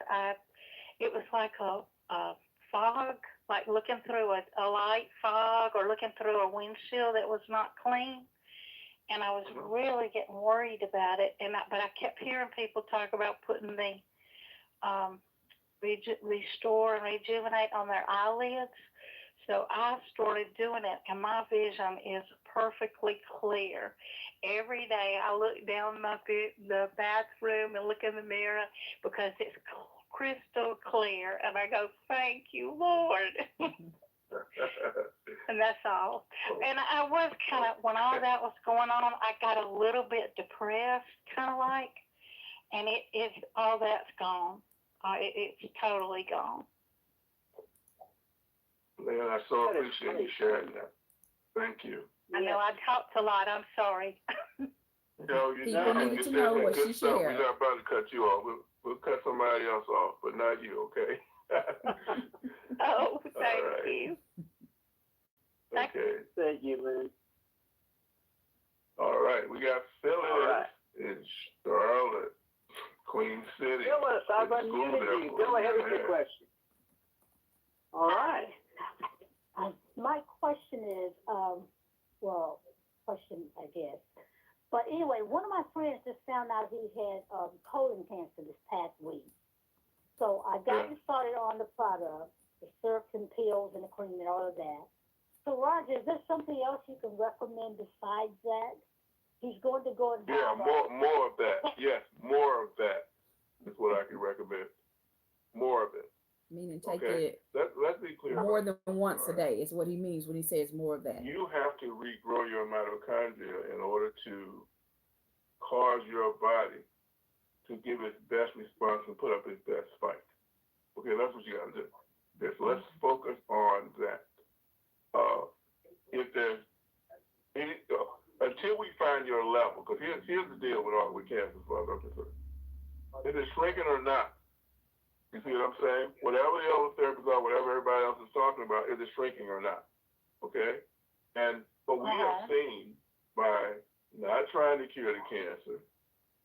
It was like a fog, like looking through a light fog or looking through a windshield that was not clean. And I was really getting worried about it. But I kept hearing people talk about putting the Restore and Rejuvenate on their eyelids. So I started doing it, and my vision is perfectly clear. Every day I look down the bathroom and look in the mirror because it's crystal clear, and I go, thank you, Lord. And that's all. And I was kind of, when all that was going on, I got a little bit depressed, kind of like, and all that's gone. It's totally gone. Man, I so appreciate you sharing that. Thank you. I know I talked a lot. I'm sorry. No, you're People not. need to know what she Stuff. shared. We're not about to cut you off. We'll cut somebody else off, but not you, okay? Oh, thank you. Okay. Thank you, Lynn. All right. We got Phyllis in Charlotte, Queen City. Phyllis, I've unmuted you. Go ahead with your question. All right. My question is, question, I guess. But anyway, one of my friends just found out he had colon cancer this past week. So I got him started on the product, the syrups and pills and the cream and all of that. So Roger, is there something else you can recommend besides that? He's going to go and have more of that. Yes, more of that is what I can recommend. More of it. Meaning take it let's be clear. more than once a day is what he means when he says more of that. You have to regrow your mitochondria in order to cause your body to give its best response and put up its best fight. Okay, that's what you got to do. Okay, so let's focus on that. If there's any, until we find your level, because here's the deal with cancer, as far as I'm concerned. If it's shrinking or not, You see what I'm saying? Whatever the other therapies are, whatever everybody else is talking about, is it shrinking or not? Okay? And what we have seen by not trying to cure the cancer,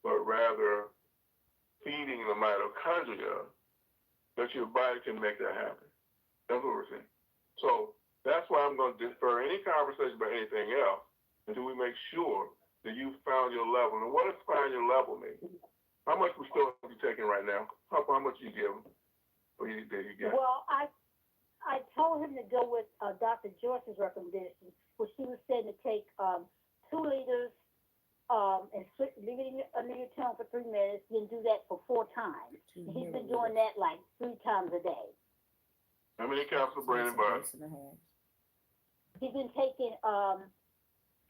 but rather feeding the mitochondria, that your body can make that happen. That's what we're seeing. So that's why I'm going to defer any conversation about anything else until we make sure that you found your level. And what does find your level mean? How much we still be taking right now? How much you give them? Or you get? Well, I told him to go with Dr. Joyce's recommendation, which she was saying to take 2 liters and leave it under your tongue for 3 minutes, then do that for 4 times. He's been doing that like 3 times a day. How many capsules Brandon buy? He's been taking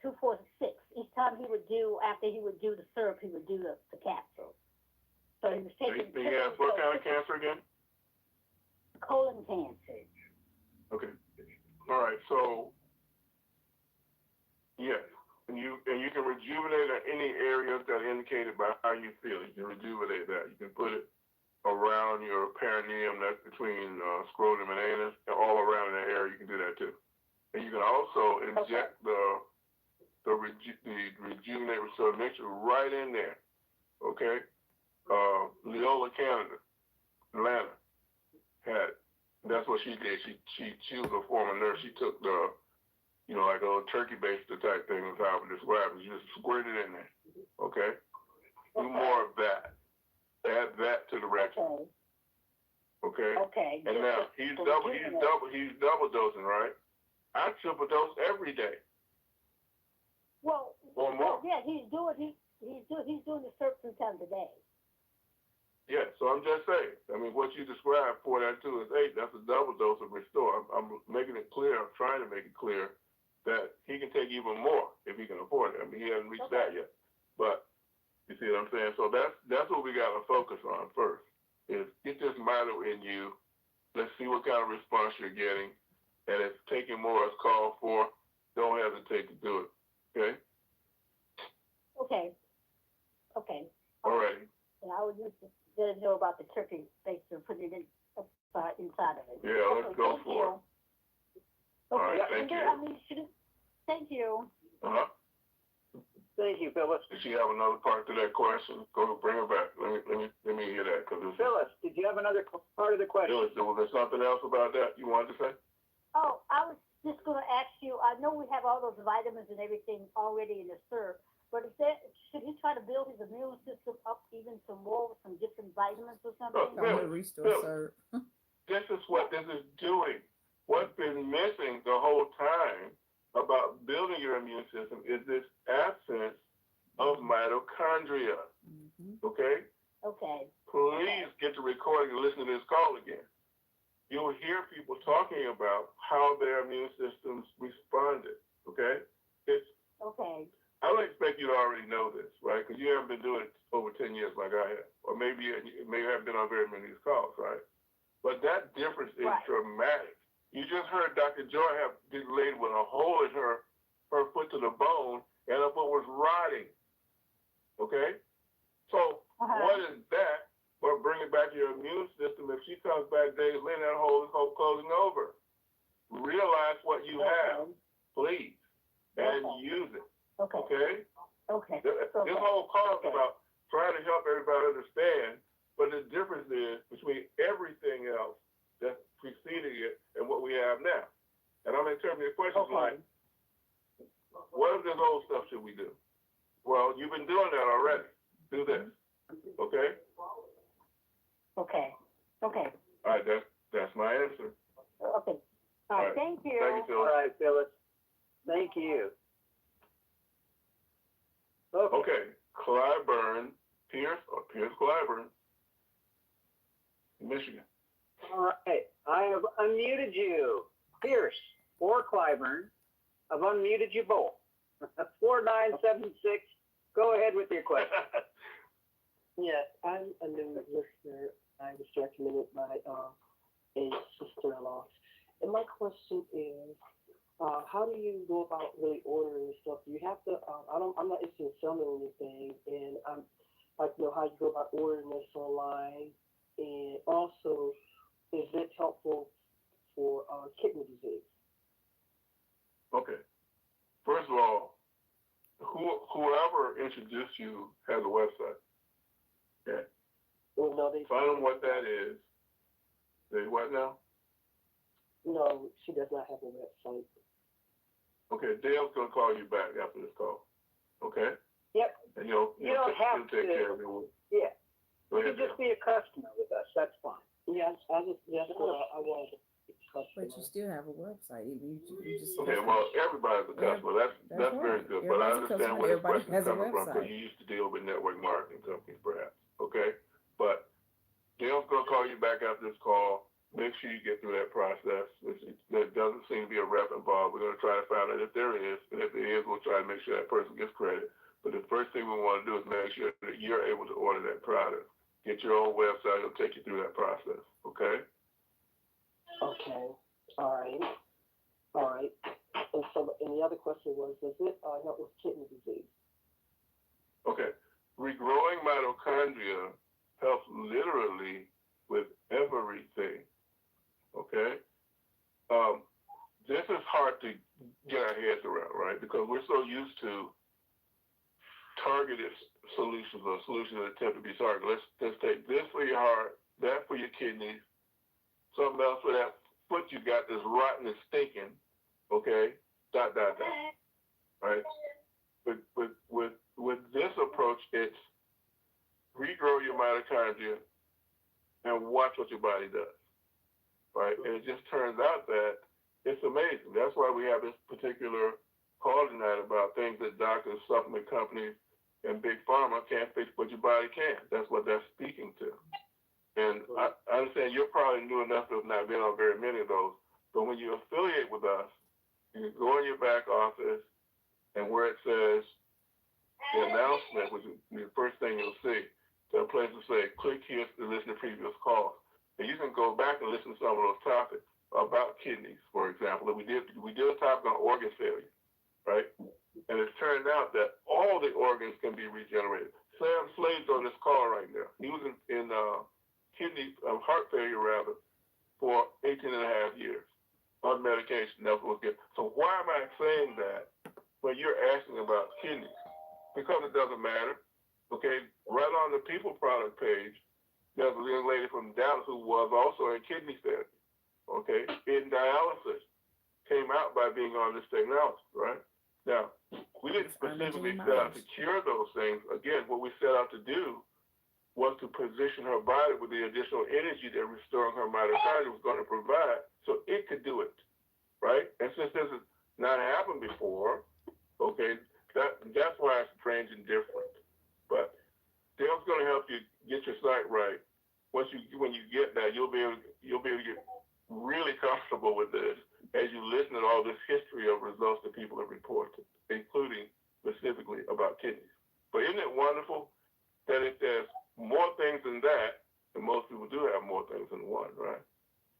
2, 4, 6. Each time he would do, after he would do the syrup, he would do the capsule. So he was taking. He has what kind of cancer again? Colon cancer. Okay. All right. So, yes, and you can rejuvenate in any areas that are indicated by how you feel. You can rejuvenate that. You can put it around your perineum, that's between scrotum and anus, and all around that area. You can do that too. And you can also inject the rejuvenate restore mixture right in there. Okay. Leola, Canada, Atlanta, had it. That's what she did. She was a former nurse. She took the, like a little turkey baster type thing on top of this wrap, and she just squirted it in there. Okay? Do more of that. Add that to the regimen. Okay? Okay. And now he's double dosing, right? I triple dose every day. Well, or more. Yeah, he's doing the syrup 3 times a day. Yeah, so I'm just saying. I mean, what you described, 4 that 2 is 8, that's a double dose of Restore. I'm making it clear, I'm trying to make it clear that he can take even more if he can afford it. I mean, he hasn't reached that yet. But you see what I'm saying? So that's what we got to focus on first, is get this mito in you. Let's see what kind of response you're getting. And if taking more is called for, don't hesitate to do it. Okay? Okay. All right. And I would just let him know about the turkey baster and put it inside of it. Yeah, let's go for it. All right, thank you. Thank you. Uh-huh. Thank you, Phyllis. Did she have another part to that question? Go bring her back. Let me hear that. Phyllis, did you have another part of the question? Phyllis, was there something else about that you wanted to say? Oh, I was just going to ask you, I know we have all those vitamins and everything already in the syrup, but should he try to build his immune system up even some more with some different vitamins or something? This is what this is doing. What's been missing the whole time about building your immune system is this absence of mitochondria. Okay? Okay. Please get the recording and listen to this call again. You'll hear people talking about how their immune systems responded. Okay? Okay. I don't expect you to already know this, right? Because you haven't been doing it over 10 years like I have. Or maybe you haven't been on very many of these calls, right? But that difference is dramatic. You just heard Dr. Joy have this lady with a hole in her foot to the bone, and her foot was rotting. Okay? So what is that but bringing back your immune system? If she comes back days later, that hole is closing over. Realize what you have, please, and use it. Okay? This whole call is about trying to help everybody understand, but the difference is between everything else that's preceding it and what we have now. And I'm interpreting your questions like, what of this old stuff should we do? Well, you've been doing that already. Do this. Okay? Okay. All right, that's my answer. Okay. All right. Thank you. Thank you, Phyllis. All right, Phyllis. Thank you. Okay. Pierce Clyburn, Michigan. All right. I have unmuted you. Pierce or Clyburn. I've unmuted you both. 4976. Go ahead with your question. Yes, I'm a new listener. I was recommended by a sister-in-law. And my question is, how do you go about really ordering stuff? Do you have to, I'm not interested in selling anything, and I'm like to know how you go about ordering this online. And also, is it helpful for kidney disease? Okay. First of all, whoever introduced you has a website. Okay. Well, no, they find them what that is. They what now? No, she does not have a website. Okay, Dale's gonna call you back after this call. Okay? Yep. And You don't have he'll take care of to. it. Yeah. Go You ahead, can just Dale. be a customer with us. That's fine. Yes, I wanted to But you still have a website. You just Okay, well, everybody's a customer. That's very right. good. But I Everybody's a understand customer. where this Everybody question is has a coming from because website. you used to deal with network marketing companies, perhaps. Okay? But Dale's going to call you back after this call. Make sure you get through that process. There doesn't seem to be a rep involved. We're going to try to find out if there is. And if there is, we'll try to make sure that person gets credit. But the first thing we want to do is make sure that you're able to order that product. Get your own website. It'll take you through that process. Okay? Okay. All right. All right. And the other question was, does it help with kidney disease? Okay. Regrowing mitochondria helps literally with everything. Okay? This is hard to get our heads around, right? Because we're so used to targeted solutions or solutions that attempt to be targeted. Let's take this for your heart, that for your kidneys, something else for that foot you got that's rotten and stinking. Okay? Dot. Right? With this approach, it's regrow your mitochondria and watch what your body does. Right? And it just turns out that it's amazing. That's why we have this particular call tonight about things that doctors, supplement companies, and big pharma can't fix, but your body can. That's what that's speaking to. And I understand you're probably new enough to have not been on very many of those, but when you affiliate with us, you can go in your back office, and where it says the announcement, which is the first thing you'll see, there's a place to say, click here to listen to previous calls. And you can go back and listen to some of those topics about kidneys, for example. We did a topic on organ failure, right? And it's turned out that all the organs can be regenerated. Sam Slade's on this call right now. He was in heart failure rather, for 18 and a half years on medication. That's what was good. So why am I saying that when you're asking about kidneys? Because it doesn't matter. Okay, right on the People product page, there's a young lady from Dallas who was also in kidney therapy. Okay, in dialysis, came out by being on this technology, right? Now, we didn't specifically set out to cure those things. Again, what we set out to do was to position her body with the additional energy that restoring her mitochondria was going to provide so it could do it, right? And since this has not happened before, okay, that's why it's strange and different. But Dale's going to help you get your site right. When you get that, you'll be able to get really comfortable with this as you listen to all this history of results that people have reported, including specifically about kidneys. But isn't it wonderful that if there's more things than that, and most people do have more things than one, right?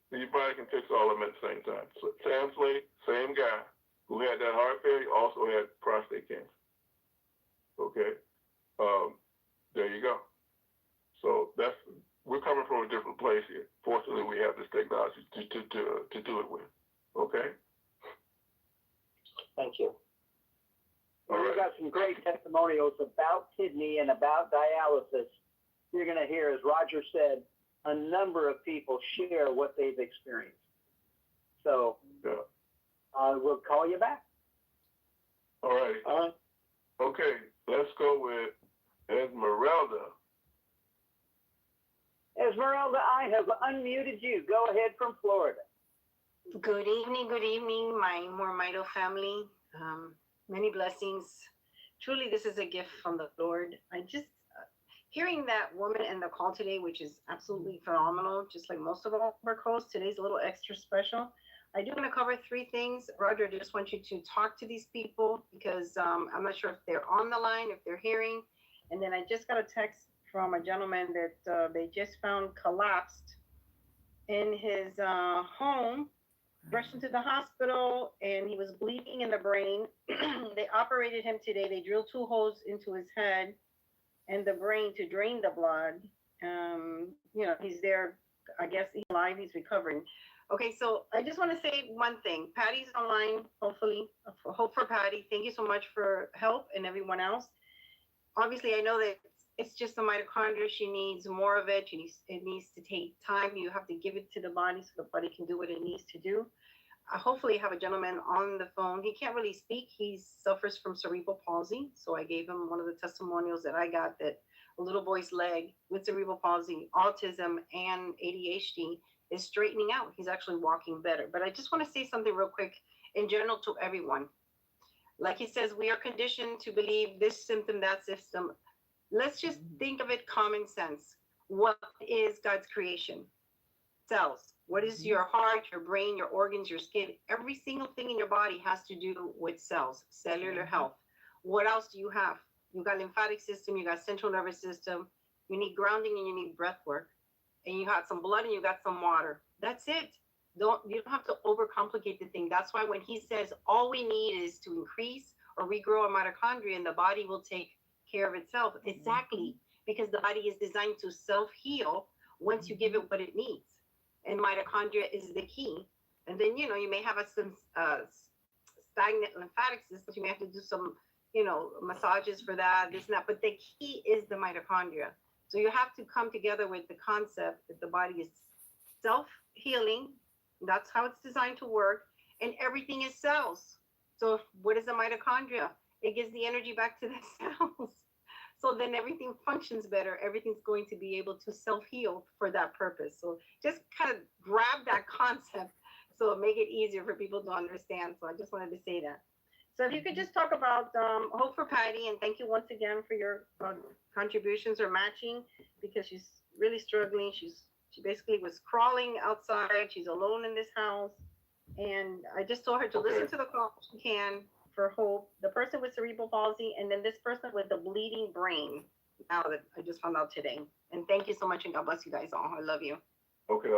So your body can fix all of them at the same time. So Sam Slade, same guy who had that heart failure, also had prostate cancer. Okay? There you go. So we're coming from a different place here. Fortunately, we have this technology to do it with. Okay? Thank you. Well, we've got some great testimonials about kidney and about dialysis. You're going to hear, as Roger said, a number of people share what they've experienced. So we'll call you back. All right. Okay, let's go with Esmeralda. Esmeralda, I have unmuted you. Go ahead from Florida. Good evening, my MoreMito family. Many blessings. Truly, this is a gift from the Lord. I just, hearing that woman in the call today, which is absolutely phenomenal, just like most of our calls, today's a little extra special. I do want to cover three things. Roger, I just want you to talk to these people because I'm not sure if they're on the line, if they're hearing. And then I just got a text from a gentleman that they just found collapsed in his home, rushed into the hospital, and he was bleeding in the brain. They operated him today. They drilled 2 holes into his head and the brain to drain the blood. You know, he's there. I guess he's alive. He's recovering. Okay, so I just want to say one thing. Patty's online. Hopefully, hope for Patty. Thank you so much for help and everyone else. Obviously, I know that it's just the mitochondria. She needs more of it. It needs to take time. You have to give it to the body so the body can do what it needs to do. Hopefully, I have a gentleman on the phone. He can't really speak. He suffers from cerebral palsy. So I gave him one of the testimonials that I got, that a little boy's leg with cerebral palsy, autism, and ADHD is straightening out. He's actually walking better. But I just want to say something real quick in general to everyone. Like he says, we are conditioned to believe this symptom, that system. Let's just think of it common sense. What is God's creation? Cells. What is your heart, your brain, your organs, your skin? Every single thing in your body has to do with cells, cellular health. What else do you have? You got lymphatic system, you got central nervous system, you need grounding and you need breath work. And you got some blood and you got some water. That's it. You don't have to overcomplicate the thing. That's why when he says all we need is to increase or regrow our mitochondria and the body will take care of itself. Exactly. Because the body is designed to self-heal once you give it what it needs. And mitochondria is the key. And then, you know, you may have some stagnant lymphatic system. You may have to do some, you know, massages for that, this and that. But the key is the mitochondria. So you have to come together with the concept that the body is self-healing. That's how it's designed to work. And everything is cells. So what is the mitochondria? It gives the energy back to the cells. So then everything functions better. Everything's going to be able to self-heal for that purpose. So just kind of grab that concept so it make it easier for people to understand. So I just wanted to say that. So if you could just talk about Hope for Patty, and thank you once again for your contributions or matching, because she's really struggling. She basically was crawling outside. She's alone in this house. And I just told her to listen to the call if she can for Hope, the person with cerebral palsy, and then this person with the bleeding brain. Now that I just found out today. And thank you so much, and God bless you guys all. I love you. Okay,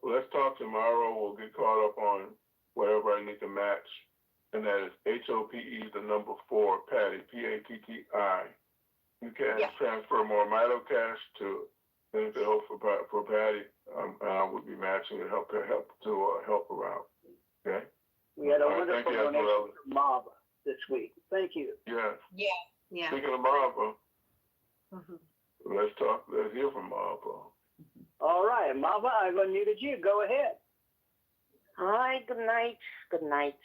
let's talk tomorrow. We'll get caught up on whatever I need to match. And that is HOPE, the number 4, Patty, PATTI. You can transfer MoreMito cash to Benefit Hope for Patty. I would be matching and help her out. Okay? We had a wonderful donation from Mob this week. Thank you. Yes. Yeah. Speaking of Marva, let's hear from Marva. All right, Marva, I've unmuted you. Go ahead. Hi, good night. Good night.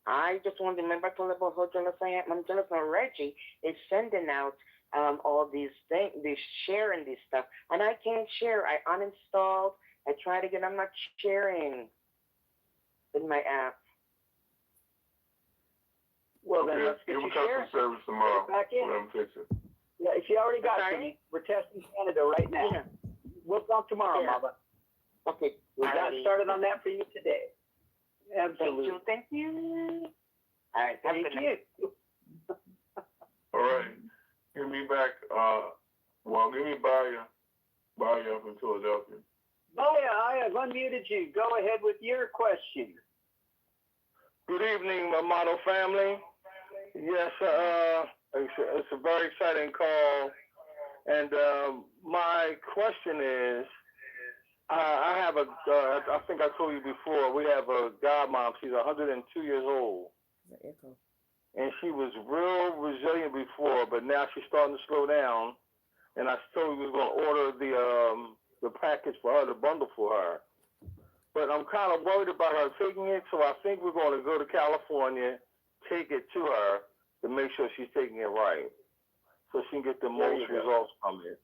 I just want to remember to about how Jonathan Reggie is sending out all these things, sharing this stuff. And I can't share. I uninstalled. I tried again. I'm not sharing in my app. Well, then let's get give you a customer service tomorrow. Back in. Let them fix it. Yeah, if you already got it, we're testing Canada right now. Yeah. We'll talk tomorrow, Yeah. Marva. Okay. We got started on that for you today. Absolutely. Thank you. All right, thank you. All right. Give me back, give me Baya up in Philadelphia. Baya, I have unmuted you. Go ahead with your question. Good evening, my model family. Yes, it's a very exciting call. And my question is, I have I think I told you before, we have a godmom. She's 102 years old. And she was real resilient before, but now she's starting to slow down. And I told you we was going to order the package for her, the bundle for her. But I'm kind of worried about her taking it, so I think we're going to go to California, take it to her to make sure she's taking it right, so she can get the most results from it.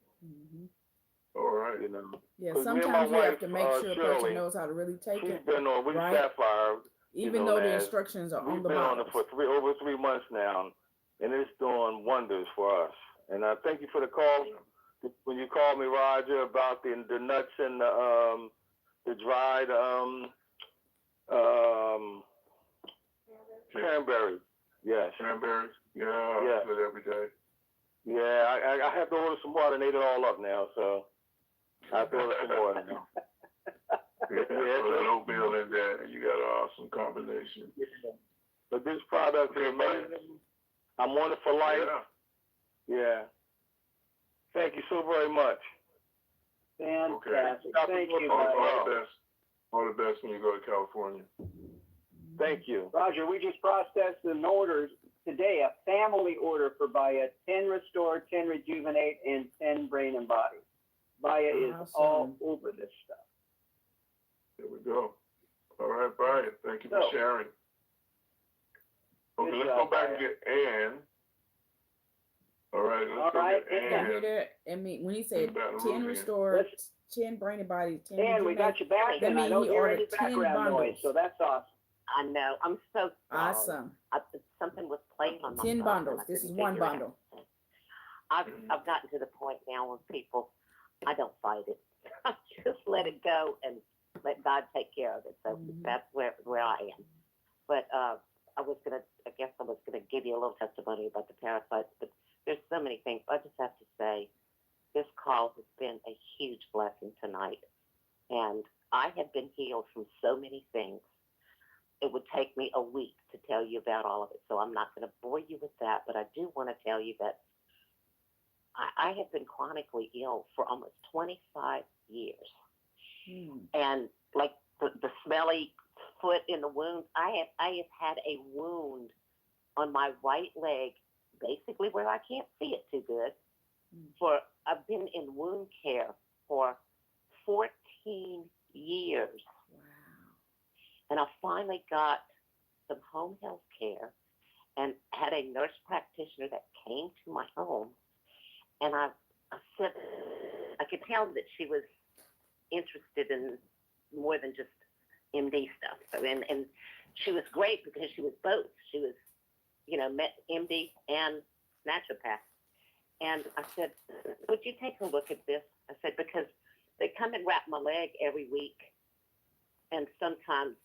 All right. You know. Yeah, 'Cause sometimes you have to make sure the Shirley, person knows how to really take she's it. been on with right? Sapphire. Even though the instructions are on the We've been on bottle. it for over 3 months now, and it's doing wonders for us. And I thank you for the call. When you called me, Roger, about the nuts and the dried cranberries. Yes. Cranberries? Yeah, I do it every day. Yeah, I have to order some more. I ate it all up now, so I have to order some more now. Put that oatmeal in there, and you got an awesome combination. But this product is amazing. I'm on it for life. Yeah. Thank you so very much. Fantastic. Thank you, All buddy. the best. All the best when you go to California. Thank you. Roger, we just processed an order today, a family order for Baya, 10 Restore, 10 Rejuvenate, and 10 Brain and Body. Baya is all over this stuff. There we go. All right, Brian. Thank you for sharing. Okay, let's go back and get Ann. All right, let's go get Ann. I mean, when he said Baton 10 Rouge, Restore, 10 Brain and Body, 10 And we got you back, and I know you're in the 10 background noise, bundles. so that's awesome. I know. I'm so sorry. Awesome. Something was playing on my 10 phone, bundles. and I This is couldn't one figure it bundle. out. I've gotten to the point now where people, I don't fight it. I just let it go and let God take care of it. So that's where I am. But I guess I was gonna give you a little testimony about the parasites, but there's so many things. I just have to say, this call has been a huge blessing tonight. And I have been healed from so many things. It would take me a week to tell you about all of it. So I'm not going to bore you with that, but I do want to tell you that I have been chronically ill for almost 25 years. And like the smelly foot in the wound, I have had a wound on my right leg, basically where I can't see it too good. I've been in wound care for 14 years. And I finally got some home health care and had a nurse practitioner that came to my home. And I said, I could tell that she was interested in more than just MD stuff. So, and she was great because she was both. She was, MD and naturopath. And I said, would you take a look at this? I said, because they come and wrap my leg every week. And sometimes,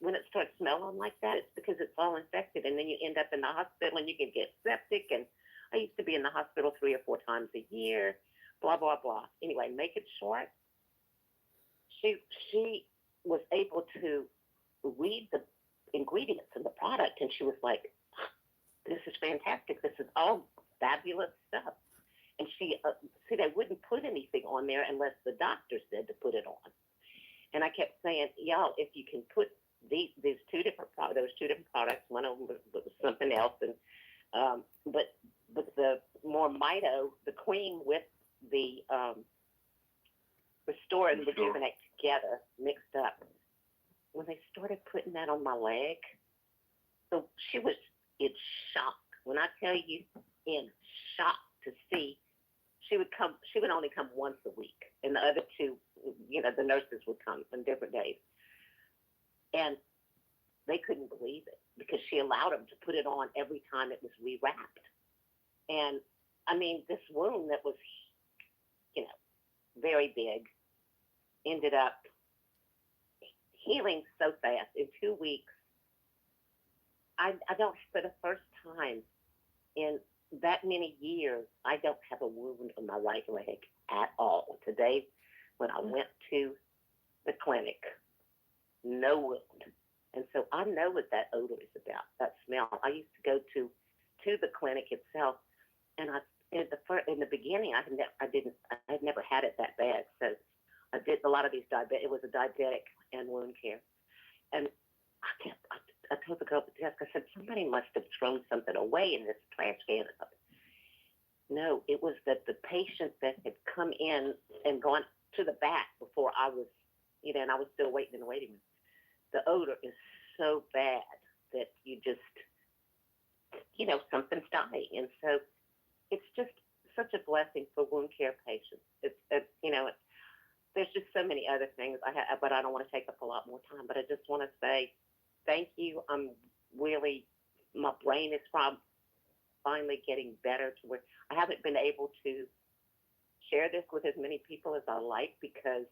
when it starts smelling like that, it's because it's all infected. And then you end up in the hospital and you can get septic. And I used to be in the hospital 3 or 4 times a year, blah, blah, blah. Anyway, make it short. She was able to read the ingredients in the product. And she was like, this is fantastic. This is all fabulous stuff. And they wouldn't put anything on there unless the doctor said to put it on. And I kept saying, y'all, if you can put those two different products, one of them was something else, and but the MoreMito, the cream with the Restore and Rejuvenate together, mixed up. When they started putting that on my leg, so she was in shock. When I tell you, in shock to see. She would only come once a week, and the other two, the nurses would come on different days. And they couldn't believe it because she allowed them to put it on every time it was rewrapped. And this wound that was, very big, ended up healing so fast. In 2 weeks, I don't, for the first time in that many years, I don't have a wound on my right leg at all. Today, when I went to the clinic, no wound. And so I know what that odor is about, that smell. I used to go to the clinic itself, and in the beginning, I had never had it that bad. So I did a lot of these it was a diabetic and wound care. And I told the girl at the desk, I said, somebody must have thrown something away in this trash can. No, it was that the patient that had come in and gone to the back before I was, and I was still waiting in the waiting room. The odor is so bad that you just, something's dying. And so it's just such a blessing for wound care patients. There's just so many other things but I don't want to take up a lot more time. But I just want to say thank you. I'm really, my brain is finally getting better to where I haven't been able to share this with as many people as I like because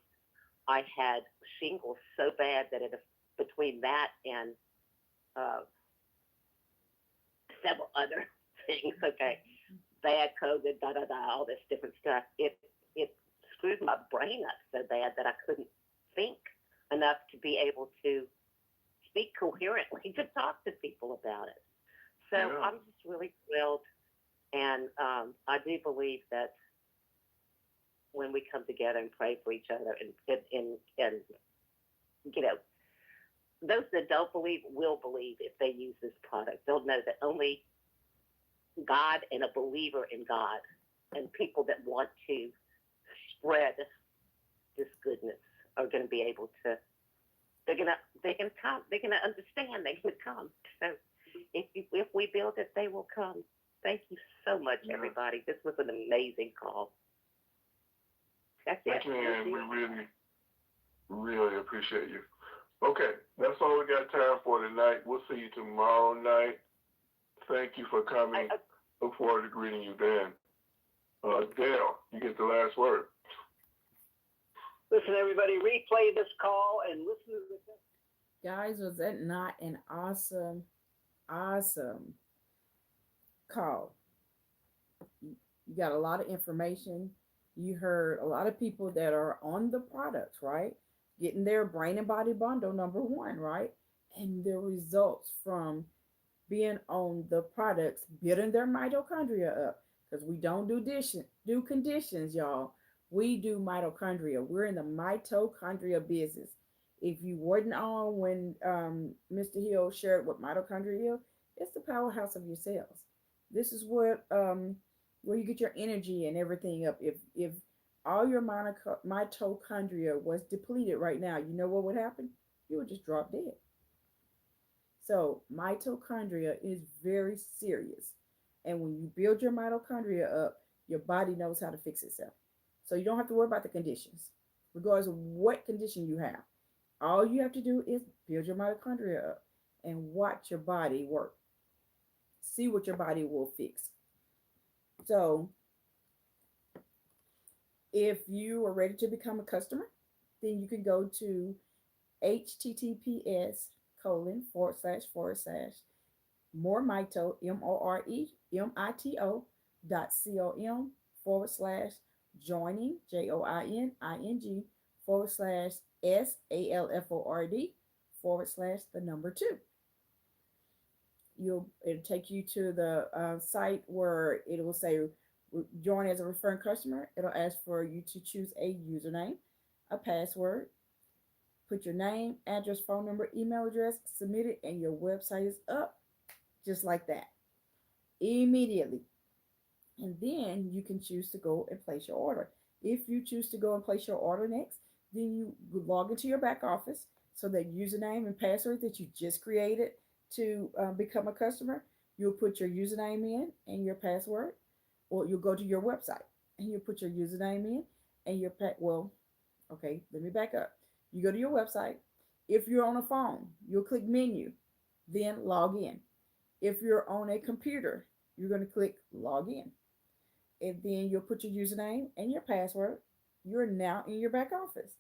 I had shingles so bad that between that and several other things, bad COVID, all this different stuff, it screwed my brain up so bad that I couldn't think enough to be able to speak coherently to talk to people about it. So I'm just really thrilled, and I do believe that when we come together and pray for each other and you know, those that don't believe will believe if they use this product. They'll know that only God and a believer in God and people that want to spread this goodness are going to be able to. They can come. They're going to understand. They're going to come. So if we build it, they will come. Thank you so much, everybody. This was an amazing call. That's it. Thank you, and we really appreciate you. Okay, that's all we got time for tonight. We'll see you tomorrow night. Thank you for coming. Look forward to greeting you then. Dale, you get the last word. Listen, everybody, replay this call and listen to this. Guys, was that not an awesome call? You got a lot of information. You heard a lot of people that are on the products, right? Getting their brain and body bundle number 1, right? And the results from being on the products, building their mitochondria up. Because we don't do conditions, y'all. We do mitochondria. We're in the mitochondria business. If you weren't on when Mr. Hill shared what mitochondria is, it's the powerhouse of your cells. This is what where you get your energy and everything up. If all your mitochondria was depleted right now, you know what would happen? You would just drop dead. So mitochondria is very serious. And when you build your mitochondria up, your body knows how to fix itself. So you don't have to worry about the conditions, regardless of what condition you have. All you have to do is build your mitochondria up and watch your body work. See what your body will fix. So if you are ready to become a customer, then you can go to https://MoreMito, MoreMito.com/joining, joining/SALFORD/2. It'll take you to the site where it will say join as a referring customer. It'll ask for you to choose a username, a password, put your name, address, phone number, email address, submit it, and your website is up just like that immediately. And then you can choose to go and place your order. If you choose to go and place your order next, then you log into your back office. So that username and password that you just created to become a customer, you'll put your username in and your password, or you'll go to your website and you'll put your username in and your okay, let me back up. You go to your website. If you're on a phone, you'll click menu, then log in. If you're on a computer, you're going to click log in. And then you'll put your username and your password. You're now in your back office.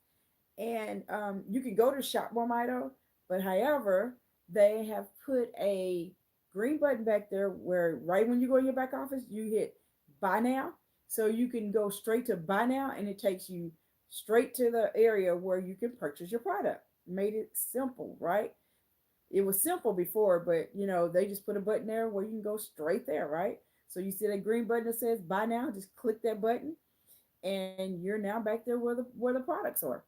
And you can go to Shop MoreMito, but however, they have put a green button back there where right when you go in your back office, you hit buy now. So you can go straight to buy now and it takes you straight to the area where you can purchase your product. Made it simple, right? It was simple before, but they just put a button there where you can go straight there, right? So you see that green button that says buy now, just click that button and you're now back there where the products are.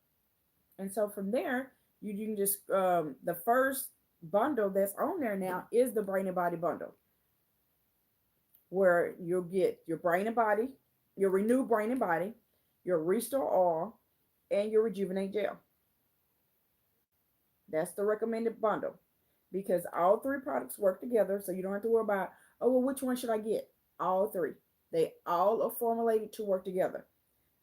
And so from there, you can just the first bundle that's on there now is the brain and body bundle, where you'll get your brain and body, your renewed brain and body, your restore oil, and your rejuvenate gel. That's the recommended bundle because all 3 products work together. So you don't have to worry about, oh, well, which one should I get? All 3. They all are formulated to work together.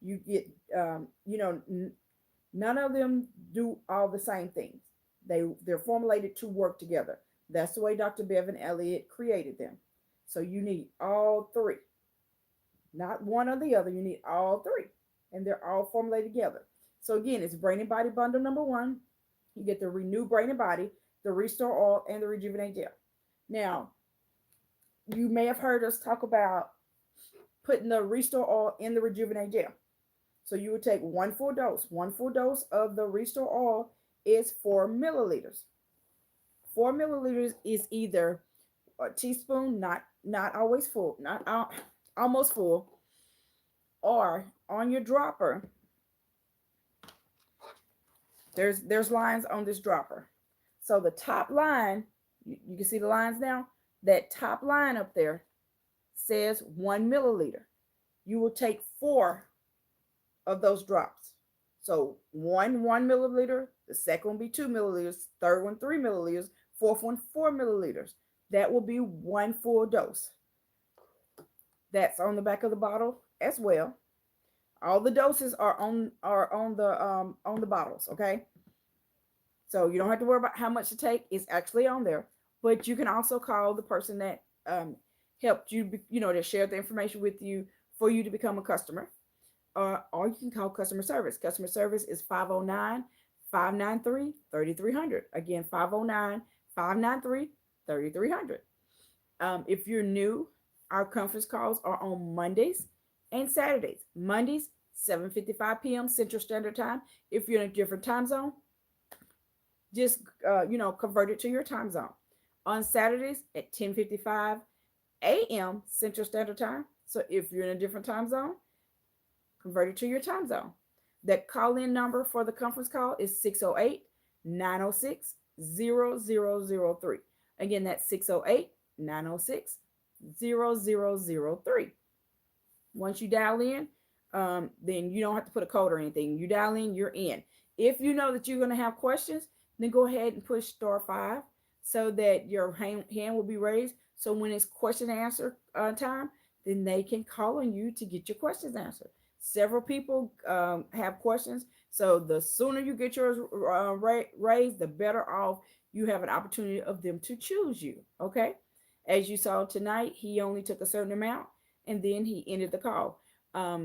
You get, none of them do all the same things. They're formulated to work together. That's the way Dr. Bevan Elliott created them. So you need all 3, not one or the other. You need all 3, and they're all formulated together. So again, it's brain and body bundle number 1. You get the renew brain and body, the restore oil, and the rejuvenate gel. Now, you may have heard us talk about putting the restore oil in the rejuvenate gel. So you would take 1 full dose. 1 full dose of the restore oil is 4 milliliters. 4 milliliters is either a teaspoon, not always full, not almost full, or on your dropper, there's lines on this dropper. So the top line, you can see the lines now. That top line up there says 1 milliliter. You will take 4 of those drops. So 1 milliliter, the second one will be 2 milliliters, third one 3 milliliters, fourth one 4 milliliters. That will be 1 full dose. That's on the back of the bottle as well. All the doses are on the bottles, okay? So you don't have to worry about how much to take. It's actually on there. But you can also call the person that helped you, that shared the information with you for you to become a customer. Or you can call customer service. Customer service is 509-593-3300. Again, 509-593-3300. If you're new, our conference calls are on Mondays and Saturdays. Mondays, 7:55 p.m. Central Standard Time. If you're in a different time zone, just convert it to your time zone. On Saturdays at 10:55 a.m. Central Standard Time. So if you're in a different time zone, convert it to your time zone. The call-in number for the conference call is 608-906-0003. Again, that's 608-906-0003. Once you dial in, then you don't have to put a code or anything. You dial in, you're in. If you know that you're going to have questions, then go ahead and push *5 so that your hand will be raised. So when it's question and answer time, then they can call on you to get your questions answered. Several people have questions. So the sooner you get yours raised, the better off you have an opportunity of them to choose you. Okay. As you saw tonight, he only took a certain amount and then he ended the call.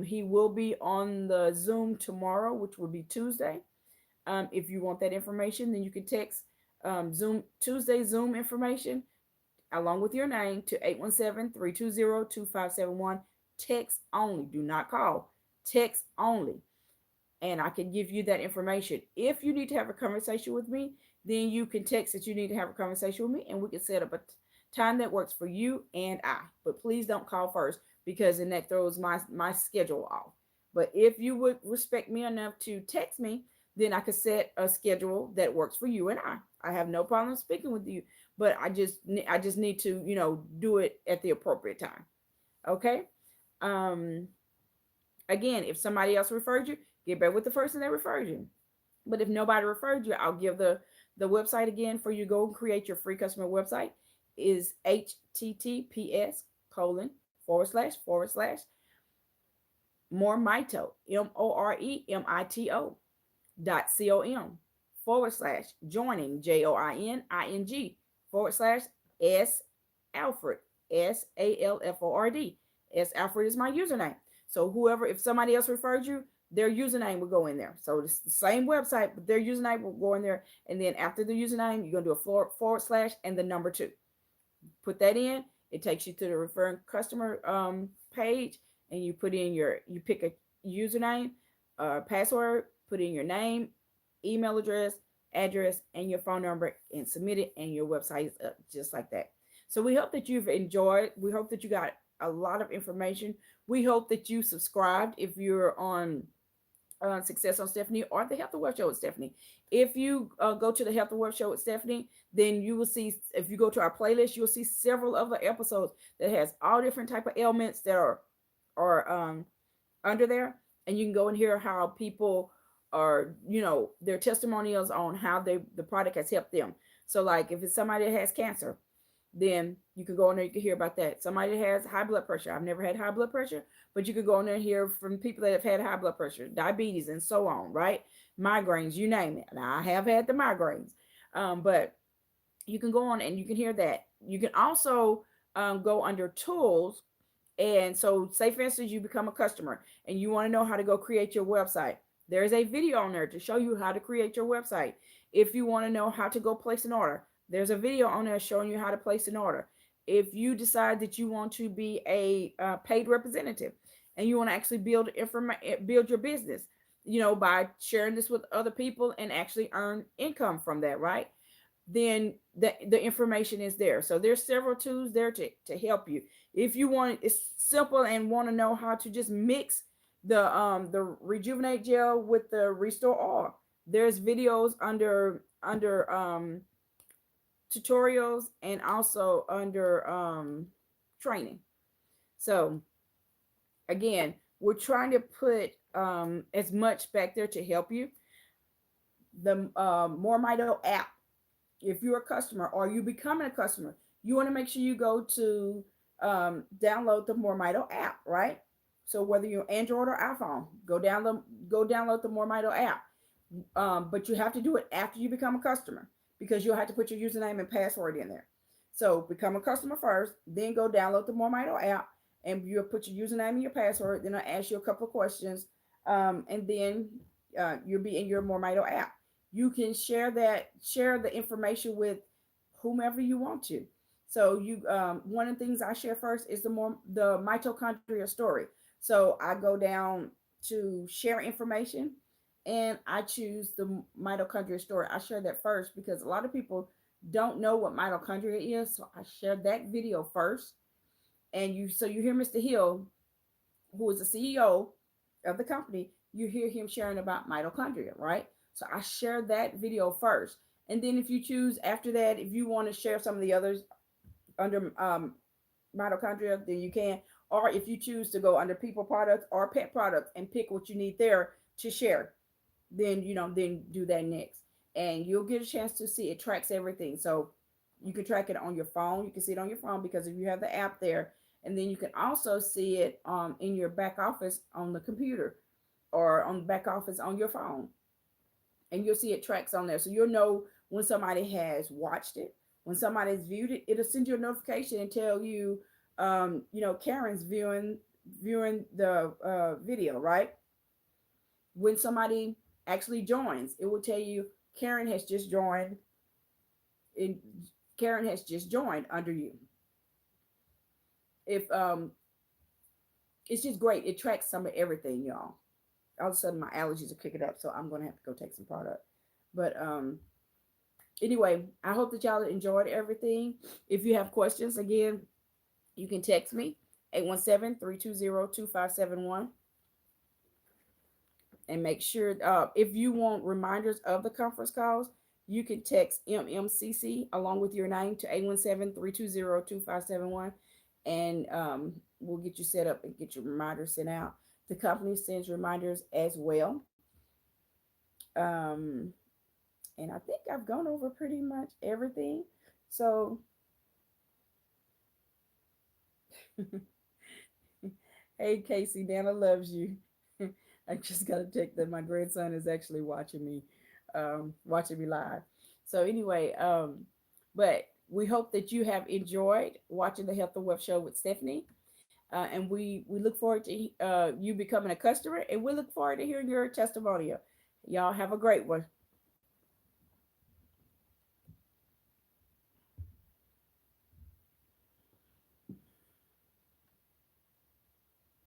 He will be on the Zoom tomorrow, which will be Tuesday. If you want that information, then you can text Tuesday Zoom information along with your name to 817-320-2571. Text only. Do not call. Text only. And I can give you that information. If you need to have a conversation with me, then you can text that you need to have a conversation with me and we can set up a time that works for you and I. But please don't call first because then that throws my schedule off. But if you would respect me enough to text me, then I could set a schedule that works for you and I. I have no problem speaking with you, but I just need to, do it at the appropriate time. Okay. Again, if somebody else referred you, get back with the person that referred you. But if nobody referred you, I'll give the website again for you to go and create your free customer website is https://MoreMito, MoreMito.com/joining, joining/S Alford, SALFORD. S Alford is my username. So if somebody else referred you, their username will go in there. So it's the same website, but their username will go in there. And then after the username, you're going to do a / and the number 2. Put that in. It takes you to the referring customer page, and you pick a username, password, put in your name, email address, and your phone number, and submit it, and your website is up just like that. So we hope that you've enjoyed. We hope that you got a lot of information. We hope that you subscribed if you're on Success on Stephanie or the Health and Wealth Show with Stephanie. If you go to the Health and Wealth Show with Stephanie, then you will see, if you go to our playlist, you'll see several other episodes that has all different type of ailments that are under there. And you can go and hear how people are, their testimonials on how the product has helped them. So like if it's somebody that has cancer, then you can go in there, you can hear about that. Somebody that has high blood pressure. I've never had high blood pressure, but you could go in there and hear from people that have had high blood pressure, diabetes, and so on, right? Migraines, you name it. Now, I have had the migraines, but you can go on and you can hear that. You can also go under tools. And so say, for instance, you become a customer and you want to know how to go create your website. There's a video on there to show you how to create your website. If you want to know how to go place an order, there's a video on there showing you how to place an order. If you decide that you want to be a paid representative and you want to actually build your business, by sharing this with other people and actually earn income from that, right? Then the information is there. So there's several tools there to help you. If you want, it's simple and want to know how to just mix the Rejuvenate Gel with the Restore Oil. There's videos under tutorials and also under training. So again, we're trying to put as much back there to help you. The MoreMito app, if you're a customer or you becoming a customer, you want to make sure you go to download the MoreMito app, right? So whether you're Android or iPhone, go download the MoreMito app. But you have to do it after you become a customer because you'll have to put your username and password in there. So become a customer first, then go download the MoreMito app, and you'll put your username and your password. Then I'll ask you a couple of questions, and then you'll be in your MoreMito app. You can share the information with whomever you want to. So you one of the things I share first is the mitochondria story. So I go down to share information and I choose the mitochondria story. I share that first because a lot of people don't know what mitochondria is. So I share that video first. And you hear Mr. Hill, who is the CEO of the company, you hear him sharing about mitochondria, right? So I share that video first. And then if you choose after that, if you want to share some of the others under mitochondria, then you can. Or if you choose to go under people products or pet products and pick what you need there to share, then then do that next. And you'll get a chance to see it tracks everything. So you can track it on your phone. You can see it on your phone because if you have the app there, and then you can also see it in your back office on the computer or on the back office on your phone. And you'll see it tracks on there. So you'll know when somebody has watched it, when somebody's viewed it, it'll send you a notification and tell you, Karen's viewing the video, right? When somebody actually joins, it will tell you Karen has just joined. Karen has just joined under you. If it's just great. It tracks some of everything, y'all. All of a sudden my allergies are kicking up, so I'm gonna have to go take some product. But anyway, I hope that y'all enjoyed everything. If you have questions, again, you can text me 817-320-2571. And make sure if you want reminders of the conference calls, you can text MMCC along with your name to 817-320-2571, and we'll get you set up and get your reminders sent out. The company sends reminders as well. And I think I've gone over pretty much everything. So hey Casey, Nana loves you. I just got to check that my grandson is actually watching me live. So anyway, but we hope that you have enjoyed watching the Health and Wealth Show with Stephanie. And we look forward to you becoming a customer, and we look forward to hearing your testimonial. Y'all have a great one.